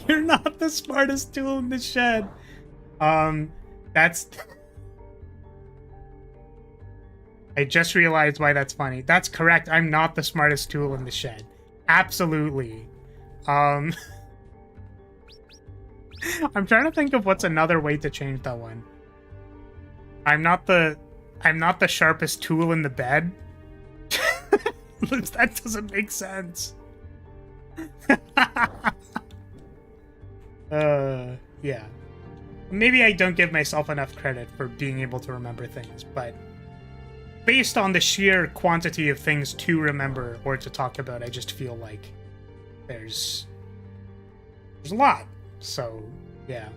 You're not the smartest tool in the shed. That's... I just realized why that's funny. That's correct. I'm not the smartest tool in the shed. Absolutely. I'm trying to think of what's another way to change that one. I'm not the sharpest tool in the bed. That doesn't make sense. Yeah. Maybe I don't give myself enough credit for being able to remember things, but based on the sheer quantity of things to remember or to talk about, I just feel like there's a lot. So, yeah.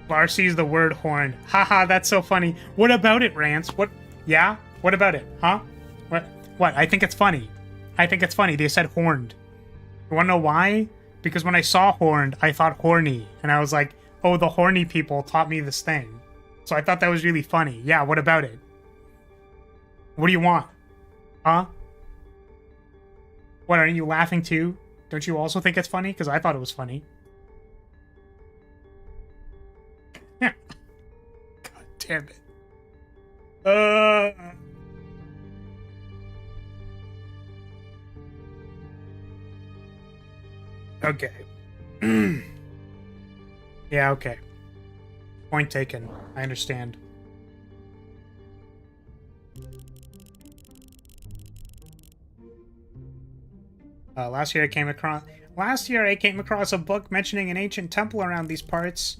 Bar sees the word horn. Haha, that's so funny. What about it, Rance? What? Yeah? What about it? Huh? What? I think it's funny. I think it's funny. They said horned. You wanna know why? Because when I saw horned, I thought horny. And I was like, oh, the horny people taught me this thing. So I thought that was really funny. Yeah, what about it? What do you want? Huh? What, aren't you laughing too? Don't you also think it's funny? Because I thought it was funny. God damn it. Okay. Yeah, okay. Point taken. I understand. Last year I came across a book mentioning an ancient temple around these parts.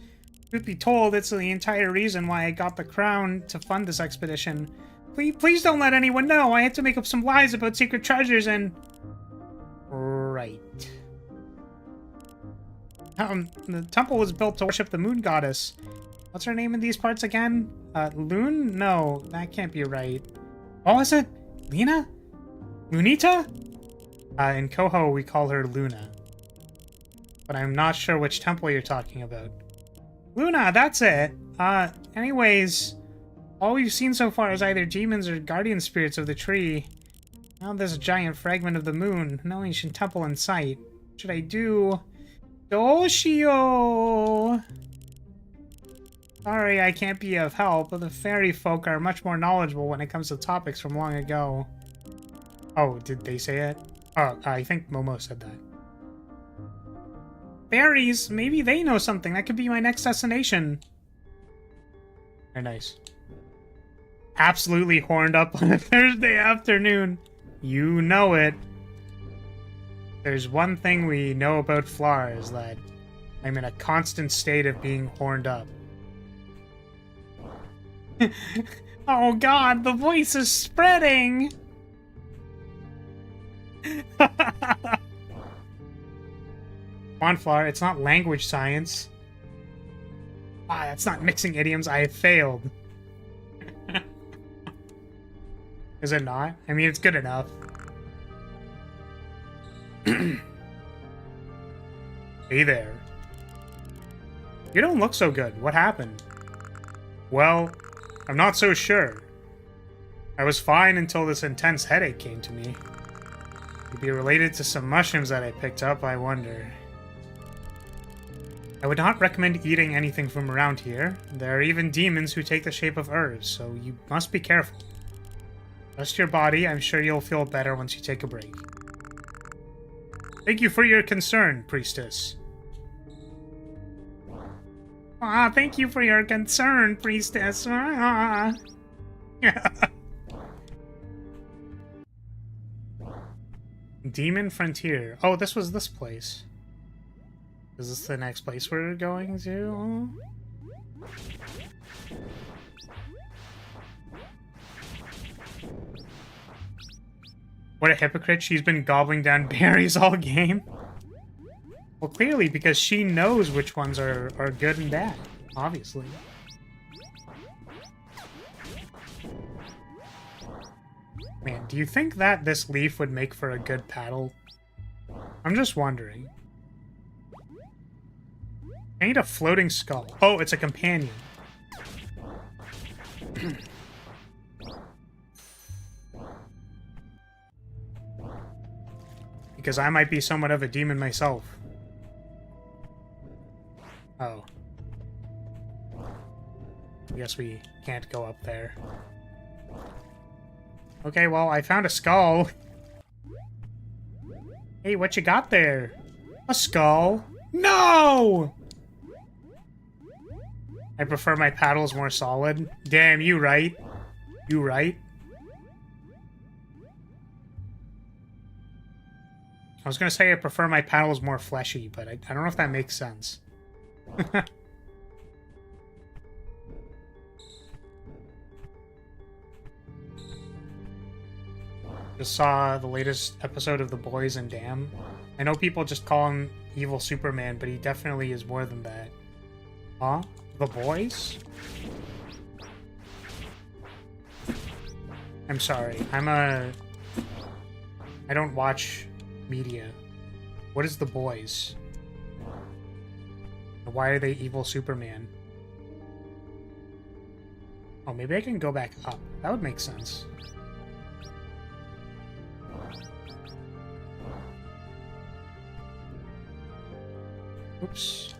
Truth be told, it's the entire reason why I got the crown to fund this expedition. Please don't let anyone know. I had to make up some lies about secret treasures and... Right. The temple was built to worship the moon goddess. What's her name in these parts again? Loon? No, that can't be right. Oh, is it? Lena? Lunita? In Koho, we call her Luna. But I'm not sure which temple you're talking about. Luna, that's it! Anyways, all we've seen so far is either demons or guardian spirits of the tree. Now there's a giant fragment of the moon, no ancient temple in sight. What should I do? Doshio! Sorry, I can't be of help, but the fairy folk are much more knowledgeable when it comes to topics from long ago. Oh, did they say it? Oh, I think Momo said that. Berries! Maybe they know something. That could be my next destination. Very nice. Absolutely horned up on a Thursday afternoon. You know it. There's one thing we know about Flar is that I'm in a constant state of being horned up. Oh god, the voice is spreading! Come on, Flar, it's not language science. Ah, that's not mixing idioms. I have failed. Is it not? I mean, it's good enough. Hey there. You don't look so good. What happened? Well, I'm not so sure. I was fine until this intense headache came to me. Could be related to some mushrooms that I picked up, I wonder. I would not recommend eating anything from around here. There are even demons who take the shape of herbs, so you must be careful. Rest your body. I'm sure you'll feel better once you take a break. Thank you for your concern, priestess. Ah, thank you for your concern, priestess. Ah. Demon Frontier. Oh, this was this place. Is this the next place we're going to? What a hypocrite. She's been gobbling down berries all game. Well, clearly, because she knows which ones are good and bad, obviously. Man, do you think that this leaf would make for a good paddle? I'm just wondering. I need a floating skull. Oh, it's a companion. Because I might be somewhat of a demon myself. Oh. I guess we can't go up there. Okay, well, I found a skull. Hey, what you got there? A skull? No! I prefer my paddles more solid. Damn, you right. You right. I was gonna say I prefer my paddles more fleshy, but I don't know if that makes sense. Just saw the latest episode of The Boys and Damn. I know people just call him Evil Superman, but he definitely is more than that. Huh? The Boys? I'm sorry. I don't watch media. What is The Boys? Why are they Evil Superman? Oh, maybe I can go back up. That would make sense. Oops.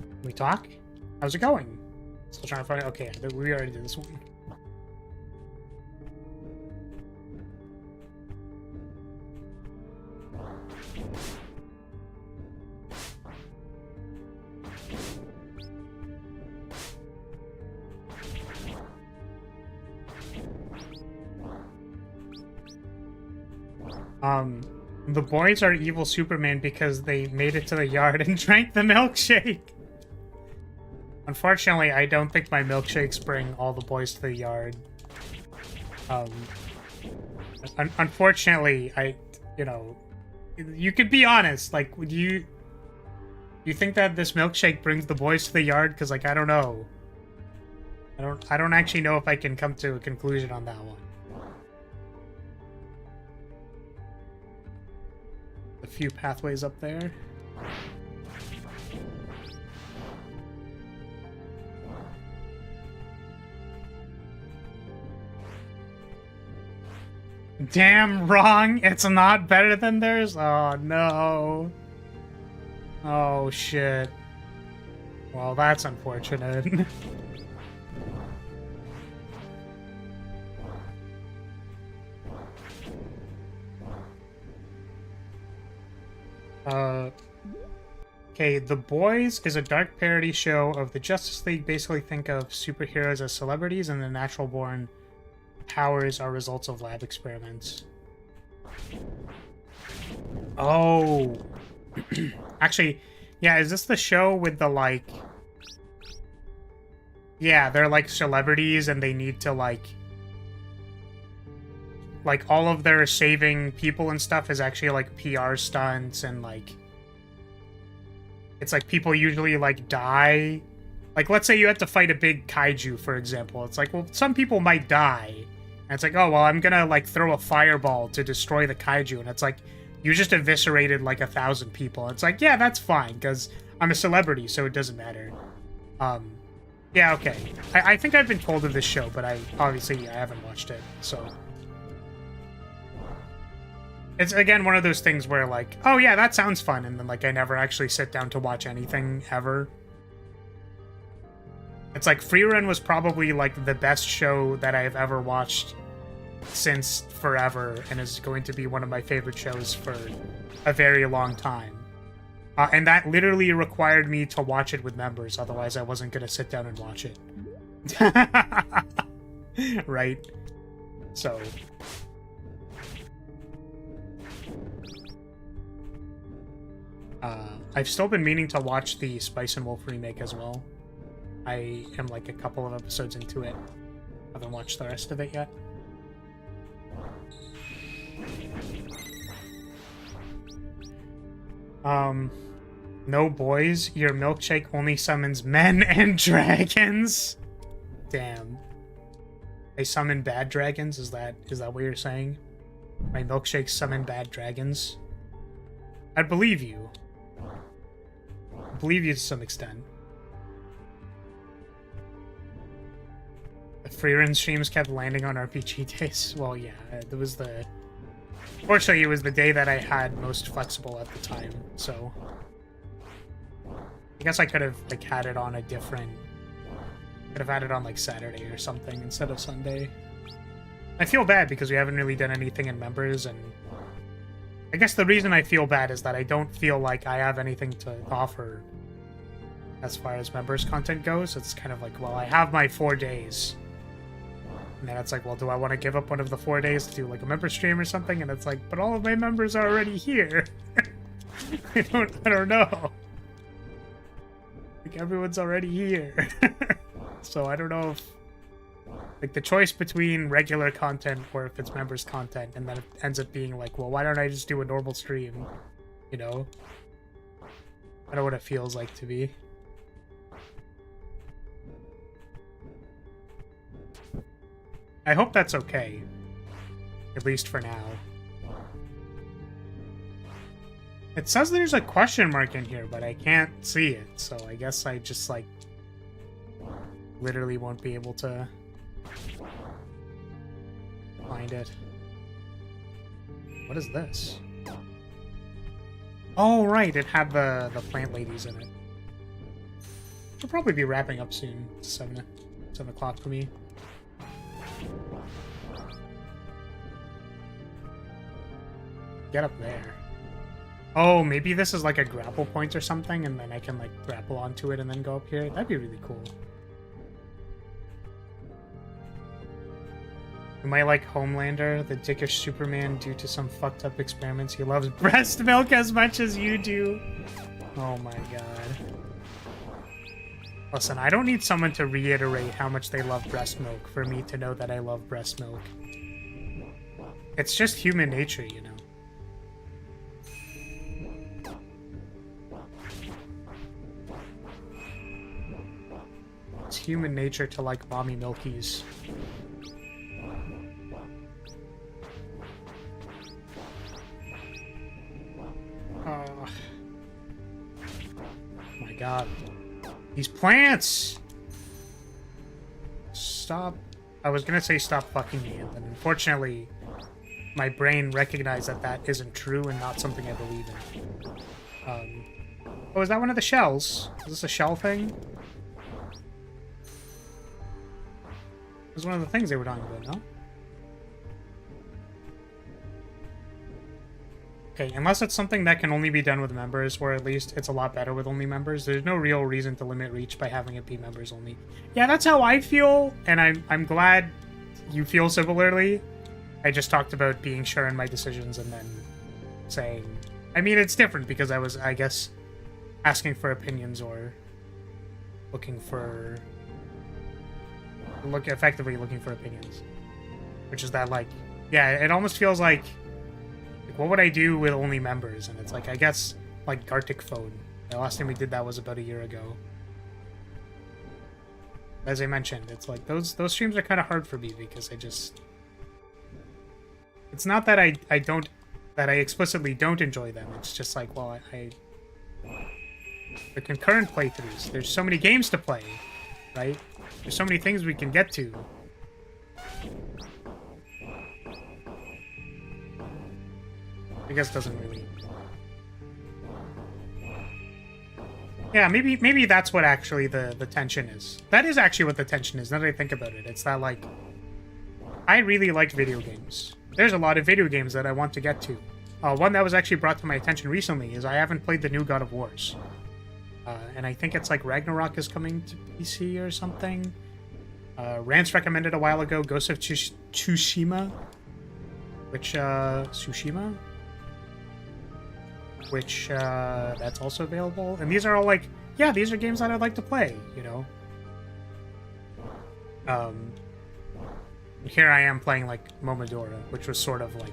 Can we talk? How's it going? Still trying to find it. Okay, we already did this one. The boys are Evil Superman because they made it to the yard and drank the milkshake. Unfortunately, I don't think my milkshakes bring all the boys to the yard. Unfortunately, you know, you could be honest. Like, would you think that this milkshake brings the boys to the yard? Because, like, I don't know. I don't actually know if I can come to a conclusion on that one. A few pathways up there. Damn wrong. It's not better than theirs? Oh, no. Oh, shit. Well, that's unfortunate. Okay, The Boys is a dark parody show of the Justice League. Basically think of superheroes as celebrities and the natural-born powers are results of lab experiments. Oh. Actually, yeah, is this the show with the, like... Yeah, they're, like, celebrities and they need to, like, all of their saving people and stuff is actually, like, PR stunts and, like... It's like people usually, like, die. Like, let's say you had to fight a big kaiju, for example. It's like, well, some people might die. And it's like, oh, well, I'm gonna, like, throw a fireball to destroy the kaiju. And it's like, you just eviscerated, like, 1,000 people. It's like, yeah, that's fine, because I'm a celebrity, so it doesn't matter. Yeah, okay. I think I've been told of this show, but I haven't watched it, so... It's, again, one of those things where, like, oh, yeah, that sounds fun, and then, like, I never actually sit down to watch anything, ever. It's like, Freerun was probably, like, the best show that I've ever watched since forever, and is going to be one of my favorite shows for a very long time. And that literally required me to watch it with members, otherwise I wasn't going to sit down and watch it. Right? So... I've still been meaning to watch the Spice and Wolf remake as well. I am like a couple of episodes into it. Haven't watched the rest of it yet. No boys, your milkshake only summons men and dragons. Damn. I summon bad dragons? Is that what you're saying? My milkshakes summon bad dragons? I'd believe you. Believe you to some extent. The Freerun streams kept landing on RPG days. Well, yeah, it was the... Fortunately, it was the day that I had most flexible at the time, so... I guess I could have, like, had it on a different... Could have had it on, like, Saturday or something instead of Sunday. I feel bad because we haven't really done anything in members, and... I guess the reason I feel bad is that I don't feel like I have anything to offer as far as members content goes. It's kind of like, well, I have my 4 days. And then it's like, well, do I want to give up one of the 4 days to do like a member stream or something? And it's like, but all of my members are already here. I don't know. Like, everyone's already here. So I don't know if... Like, the choice between regular content or if it's members content, and then it ends up being like, well, why don't I just do a normal stream? You know? I know what it feels like to be. I hope that's okay. At least for now. It says there's a question mark in here, but I can't see it, so I guess I just, like, literally won't be able to... find it. What is this? Oh, right, it had the plant ladies in it. We'll probably be wrapping up soon. It's 7 o'clock for me. Get up there. Oh, maybe this is like a grapple point or something, and then I can like grapple onto it and then go up here. That'd be really cool. Am I like Homelander, the dickish Superman, due to some fucked up experiments? He loves breast milk as much as you do. Oh my god. Listen, I don't need someone to reiterate how much they love breast milk for me to know that I love breast milk. It's just human nature, you know. It's human nature to like mommy milkies. Oh my god. These plants! Stop. I was gonna say stop fucking me, and then unfortunately my brain recognized that that isn't true and not something I believe in. Oh, is that one of the shells? Is this a shell thing? It was one of the things they were talking about, no? Okay, unless it's something that can only be done with members, or at least it's a lot better with only members, there's no real reason to limit reach by having it be members only. Yeah, that's how I feel, and I'm glad you feel similarly. I just talked about being sure in my decisions and then saying... I mean, it's different because I was, I guess, asking for opinions or looking for... effectively looking for opinions. Which is that, like... Yeah, it almost feels like what would I do with only members? And it's like, I guess, like Gartic Phone. The last time we did that was about a year ago. As I mentioned, it's like, those streams are kind of hard for me because I just... It's not that I explicitly don't enjoy them. It's just like, well, the concurrent playthroughs. There's so many games to play, right? There's so many things we can get to. I guess doesn't really... Yeah, maybe that's what actually the tension is. That is actually what the tension is, now that I think about it. It's that, like, I really like video games. There's a lot of video games that I want to get to. One that was actually brought to my attention recently is I haven't played the new God of Wars. And I think it's like Ragnarok is coming to PC or something. Rance recommended a while ago Ghost of Tsushima. Which, Tsushima? Which, that's also available. And these are all like, yeah, these are games that I'd like to play, you know? Here I am playing, like, Momodora, which was sort of, like,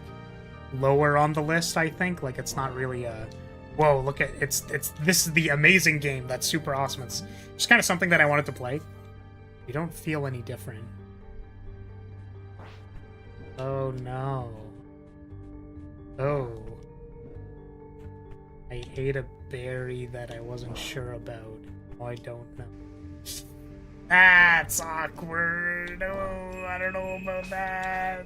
lower on the list, I think. Like, it's not really a... Whoa, look at... This is the amazing game that's super awesome. It's just kind of something that I wanted to play. You don't feel any different. Oh, no. Oh. I ate a berry that I wasn't sure about. Oh, I don't know. That's awkward. Oh, I don't know about that.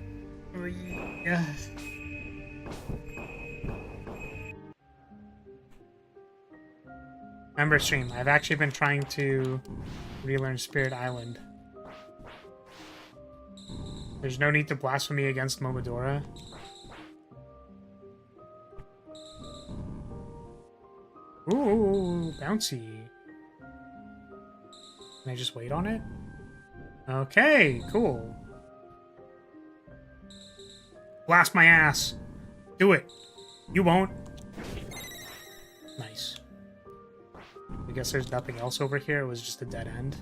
Member stream. I've actually been trying to relearn Spirit Island. There's no need to blasphemy against Momodora. Ooh, bouncy. Can I just wait on it? Okay, cool. Blast my ass. Do it. You won't. Nice. I guess there's nothing else over here. It was just a dead end.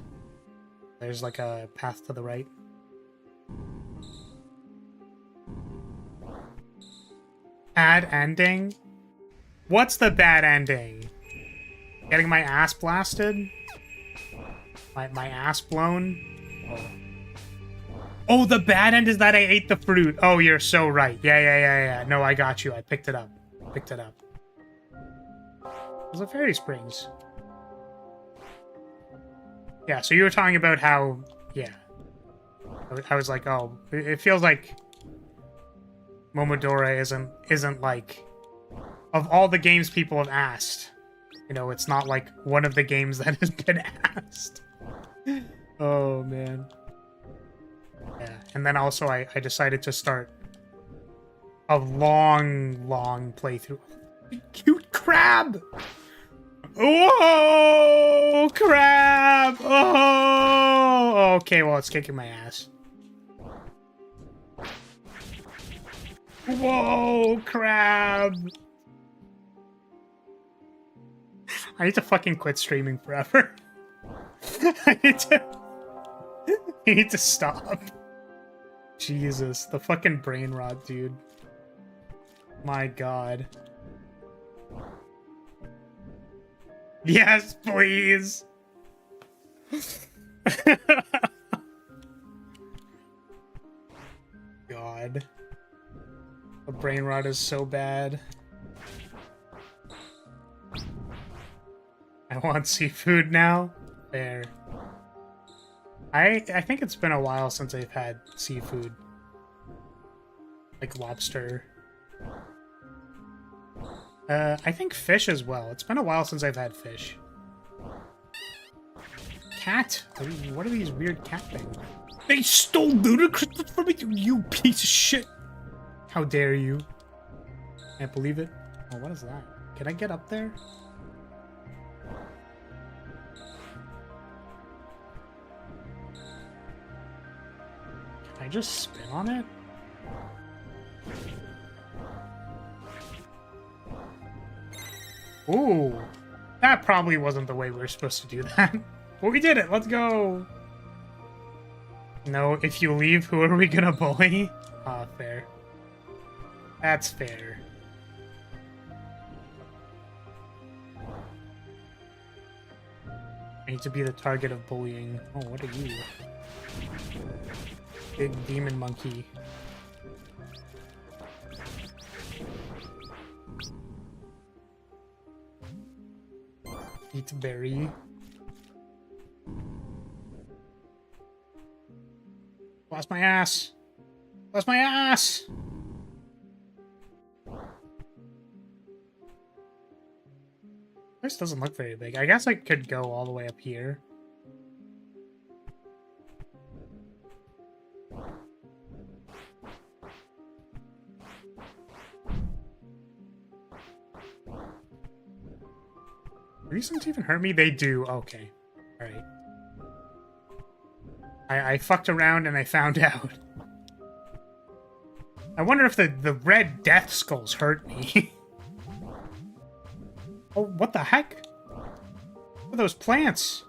There's like a path to the right. Bad ending? What's the bad ending? Getting my ass blasted? My ass blown? Oh, the bad end is that I ate the fruit. Oh, you're so right. Yeah. No, I got you. I picked it up. Picked it up. It was a Fairy Springs. Yeah, so you were talking about how... Yeah. I was like, oh, it feels like Momodora isn't like... Of all the games people have asked, you know, it's not like one of the games that has been asked. Oh, man. Yeah, and then also I decided to start a long playthrough. Cute crab! Oh, crab! Oh! Okay, well, it's kicking my ass. Whoa, crab! I need to fucking quit streaming forever. I need to stop. Jesus, the fucking brain rot, dude. My god. Yes, please! God. The brain rot is so bad. I want seafood now. Fair. I think it's been a while since I've had seafood. Like lobster. I think fish as well. It's been a while since I've had fish. Cat? What are these weird cat things? They stole Ludicrous from me, you piece of shit! How dare you? Can't believe it. Oh, what is that? Can I get up there? Can I just spin on it? Ooh, that probably wasn't the way we were supposed to do that. But we did it, let's go! No, if you leave, who are we gonna bully? Ah, fair. That's fair. I need to be the target of bullying. Oh, what are you? Big demon monkey. Eat berry. Blast my ass! Blast my ass! This doesn't look very big. I guess I could go all the way up here. Reasons even hurt me? They do. Okay. Alright. I fucked around and I found out. I wonder if the red death skulls hurt me. Oh, what the heck? What are those plants?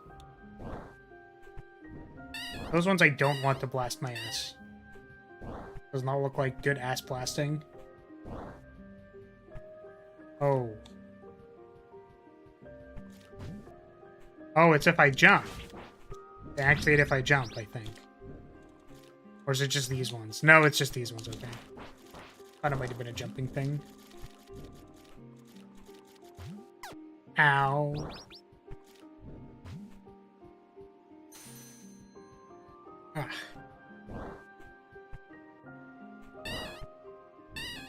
Those ones I don't want to blast my ass. Does not look like good ass blasting. Oh. Oh, it's if I jump. They activate if I jump, I think. Or is it just these ones? No, it's just these ones, okay. Thought it might have been a jumping thing. Ow. Ah.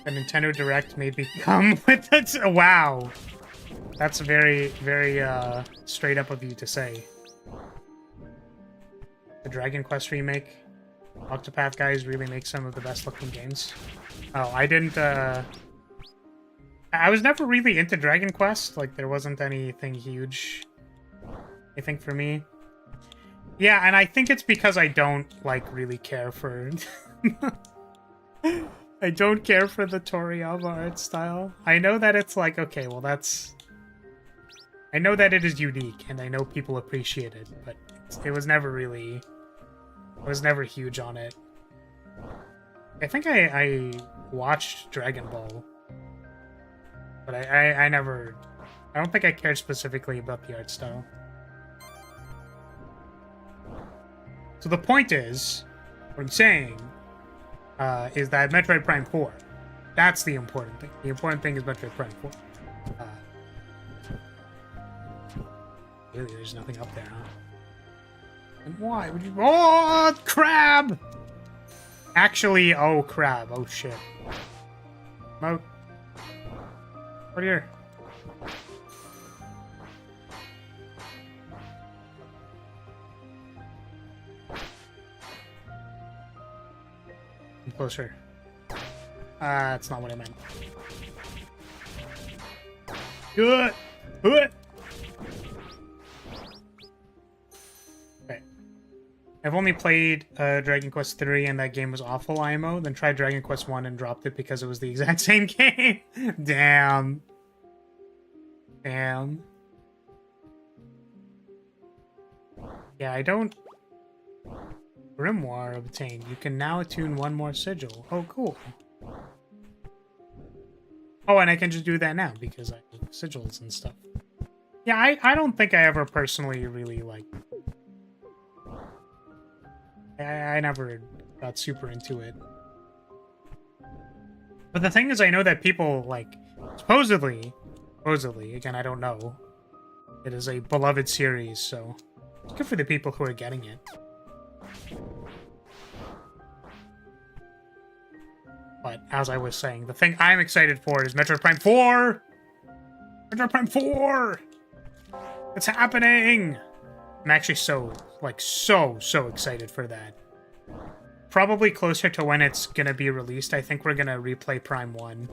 The Nintendo Direct may become with it. Wow. That's very, very straight up of you to say. The Dragon Quest remake. Octopath guys really make some of the best looking games. Oh, I didn't, I was never really into Dragon Quest. Like, there wasn't anything huge, I think, for me. Yeah, and I think it's because I don't, like, really care for... I don't care for the Toriyama art style. I know that it's like, okay, well, that's... I know that it is unique, and I know people appreciate it, but it was never really... I was never huge on it. I think I watched Dragon Ball, but I never... I don't think I cared specifically about the art style. So the point is, what I'm saying, is that Metroid Prime 4, that's the important thing. The important thing is Metroid Prime 4. Really, there's nothing up there, huh? And why would you... Oh, crab! Actually, oh, crab. Oh, shit. Moat. Right here. I'm closer. That's not what I meant. Good. Good. I've only played Dragon Quest 3 and that game was awful, IMO. Then tried Dragon Quest 1 and dropped it because it was the exact same game. Damn. Damn. Yeah, I don't... Grimoire obtained. You can now attune one more sigil. Oh, cool. Oh, and I can just do that now because I have sigils and stuff. Yeah, I don't think I ever personally really, like... I never got super into it. But the thing is, I know that people, like, supposedly, again, I don't know, it is a beloved series, so it's good for the people who are getting it. But as I was saying, the thing I'm excited for is Metroid Prime 4! Metroid Prime 4! It's happening! I'm actually so excited for that. Probably closer to when it's gonna be released. I think we're gonna replay Prime 1.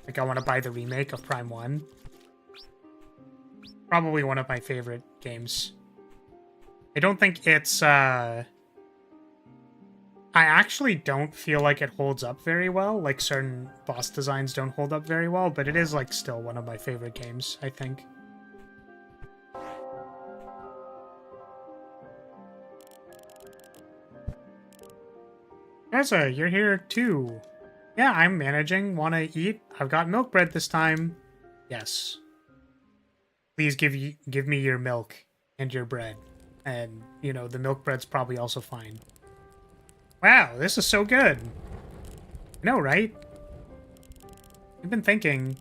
Like, I want to buy the remake of Prime 1. Probably one of my favorite games. I don't think it's, I actually don't feel like it holds up very well. Like, certain boss designs don't hold up very well, but it is, like, still one of my favorite games, I think. Tessa, you're here too. Yeah, I'm managing. Wanna eat? I've got milk bread this time. Yes. Please give me your milk and your bread. And, you know, the milk bread's probably also fine. Wow, this is so good. I know, right? I've been thinking.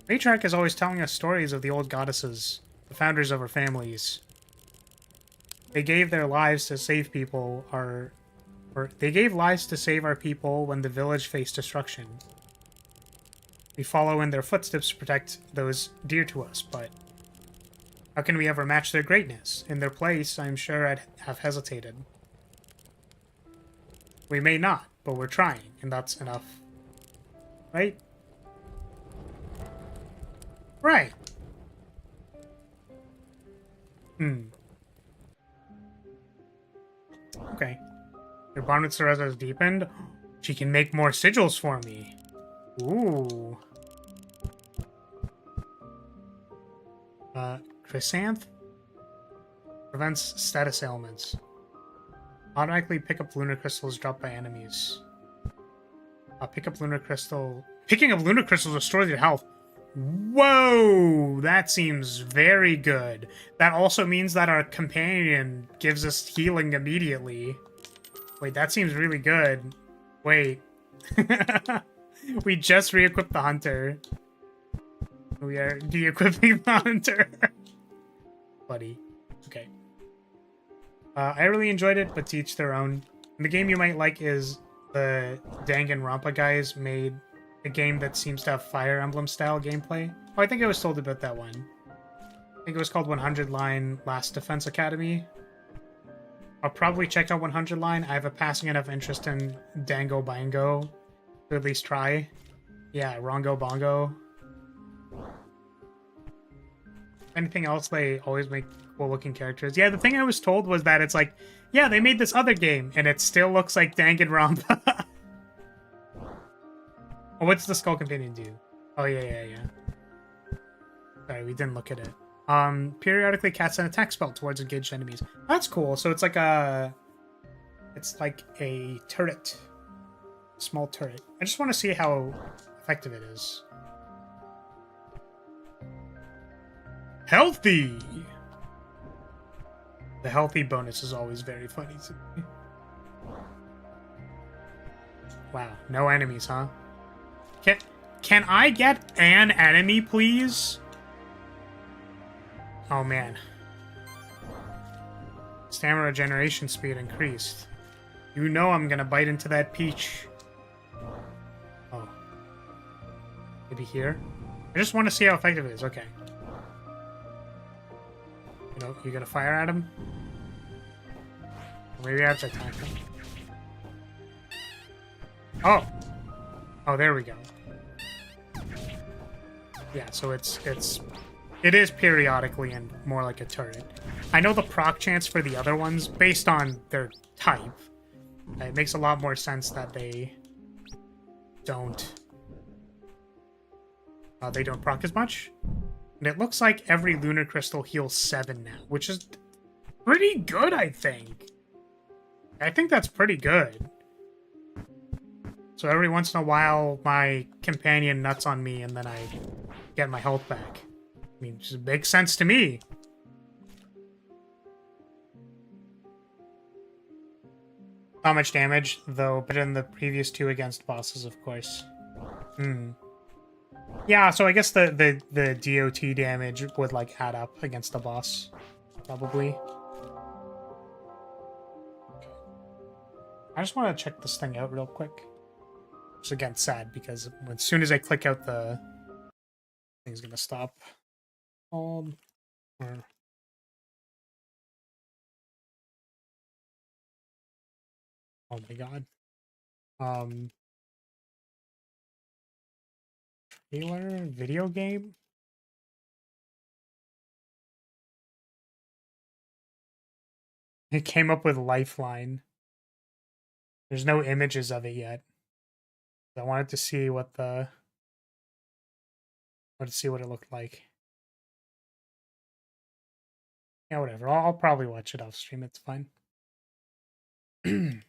Matriarch is always telling us stories of the old goddesses, the founders of our families. They gave their lives to save people, they gave lives to save our people when the village faced destruction. We follow in their footsteps to protect those dear to us, but how can we ever match their greatness? In their place, I'm sure I'd have hesitated. We may not, but we're trying, and that's enough. Right? Right. Okay. Your bond with Cereza has deepened. She can make more sigils for me. Ooh. Chrysanth? Prevents status ailments. Automatically pick up lunar crystals dropped by enemies. Pick up lunar crystal. Picking up lunar crystals restores your health. Whoa! That seems very good. That also means that our companion gives us healing immediately. Wait, that seems really good. Wait. We just re-equipped the hunter. We are de-equipping the hunter. Buddy. Okay. I really enjoyed it, but to each their own. And the game you might like is the Danganronpa guys made a game that seems to have Fire Emblem style gameplay. Oh, I think I was told about that one. I think it was called 100 Line Last Defense Academy. I'll probably check out 100 Line. I have a passing enough interest in Dango Bango to at least try. Yeah, Rongo Bongo. Anything else, they always make cool looking characters. Yeah, the thing I was told was that it's like, yeah, they made this other game and it still looks like Danganronpa. Oh, what's the Skull Companion do? Oh, yeah. Sorry, we didn't look at it. Periodically casts an attack spell towards engaged enemies. That's cool. So it's like a... It's like a turret. Small turret. I just want to see how effective it is. Healthy! The healthy bonus is always very funny to me. Wow, no enemies, huh? Can I get an enemy, please? Oh, man. Stamina regeneration speed increased. You know I'm gonna bite into that peach. Oh. Maybe here? I just want to see how effective it is. Okay. You know, you gonna fire at him? Or maybe I have to attack him. Oh! Oh, there we go. Yeah, so it is periodically and more like a turret. I know the proc chance for the other ones, based on their type, it makes a lot more sense that they don't proc as much. And it looks like every lunar crystal heals 7 now, which is pretty good, I think. I think that's pretty good. So every once in a while, my companion nuts on me, and then I get my health back. I mean, it makes sense to me. Not much damage, though, better than the previous 2 against bosses, of course. Yeah, so I guess the DOT damage would, like, add up against the boss. Probably. I just want to check this thing out real quick. Which again, sad because as soon as I click out the thing's gonna stop. Or oh my god. Trailer video game? It came up with Lifeline. There's no images of it yet. I wanted to see what the wanted to see what it looked like. Yeah, whatever. I'll probably watch it off stream. It's fine. They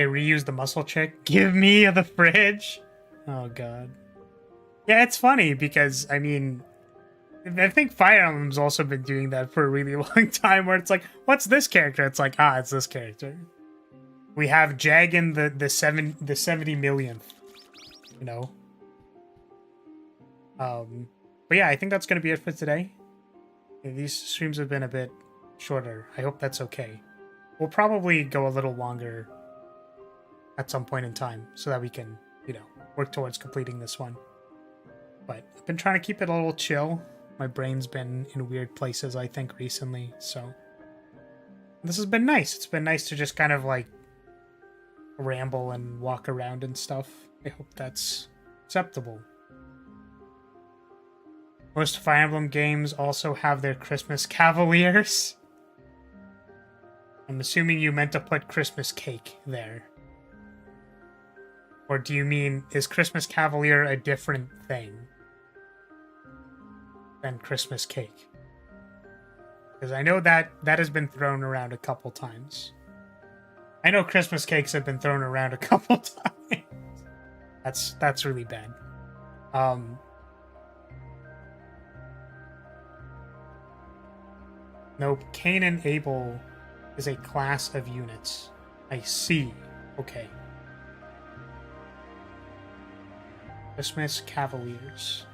reused the muscle chick. Give me the fridge. Oh god. Yeah, it's funny because I mean, I think Fire Emblem's also been doing that for a really long time. Where it's like, what's this character? It's like, it's this character. We have Jagan the 70 millionth. You know. But yeah, I think that's gonna be it for today. These streams have been a bit shorter. I hope that's okay. We'll probably go a little longer at some point in time so that we can, you know, work towards completing this one. But I've been trying to keep it a little chill. My brain's been in weird places, I think, recently, so this has been nice. It's been nice to just kind of like ramble and walk around and stuff. I hope that's acceptable. Most Fire Emblem games also have their Christmas Cavaliers. I'm assuming you meant to put Christmas cake there. Or do you mean, is Christmas Cavalier a different thing than Christmas cake? Because I know that has been thrown around a couple times. I know Christmas cakes have been thrown around a couple times. That's really bad. Nope, Cain and Abel is a class of units. I see. Okay. Christmas Cavaliers.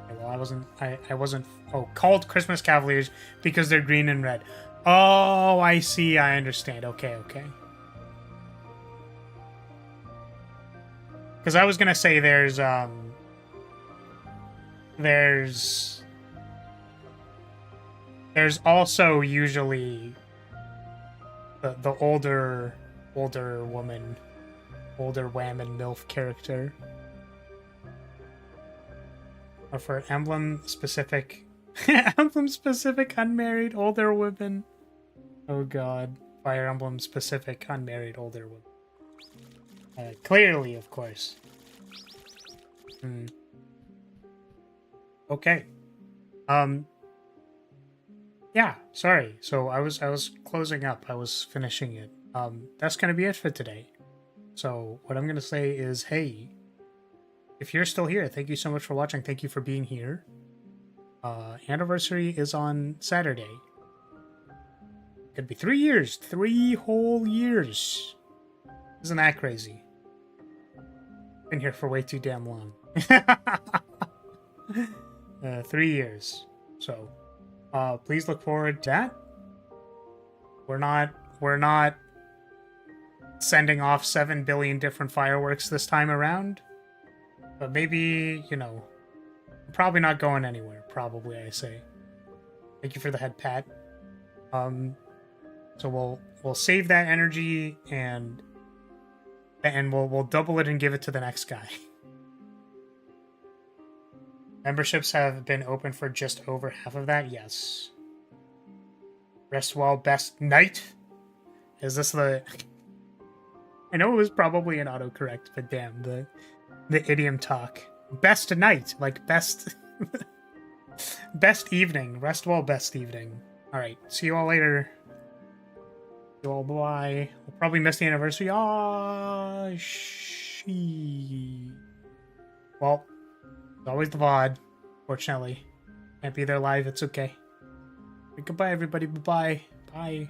Okay, well, I wasn't... Oh, called Christmas Cavaliers because they're green and red. Oh, I see. I understand. Okay. Because I was going to say there's also usually the older woman, older wham and MILF character. Or for emblem specific unmarried older women. Oh god. Fire Emblem specific unmarried older women. Clearly, of course. Okay. Yeah, sorry. So I was closing up. I was finishing it. That's gonna be it for today. So what I'm gonna say is, hey, if you're still here, thank you so much for watching. Thank you for being here. Anniversary is on Saturday. Could be 3 years. 3 whole years. Isn't that crazy? Been here for way too damn long. 3 years. So, please look forward to that. We're not sending off 7 billion different fireworks this time around. But maybe, you know, I'm probably not going anywhere, probably, I say. Thank you for the head pat. So we'll save that energy and we'll double it and give it to the next guy. Memberships have been open for just over half of that, yes. Rest well, best night? Is this the... I know it was probably an autocorrect, but damn, the idiom talk. Best night, like best... best evening. Rest well, best evening. Alright, see you all later. See you all, bye. We'll probably miss the anniversary. Well, it's always the VOD, fortunately. Can't be there live, it's okay. Goodbye, everybody. Bye-bye. Bye.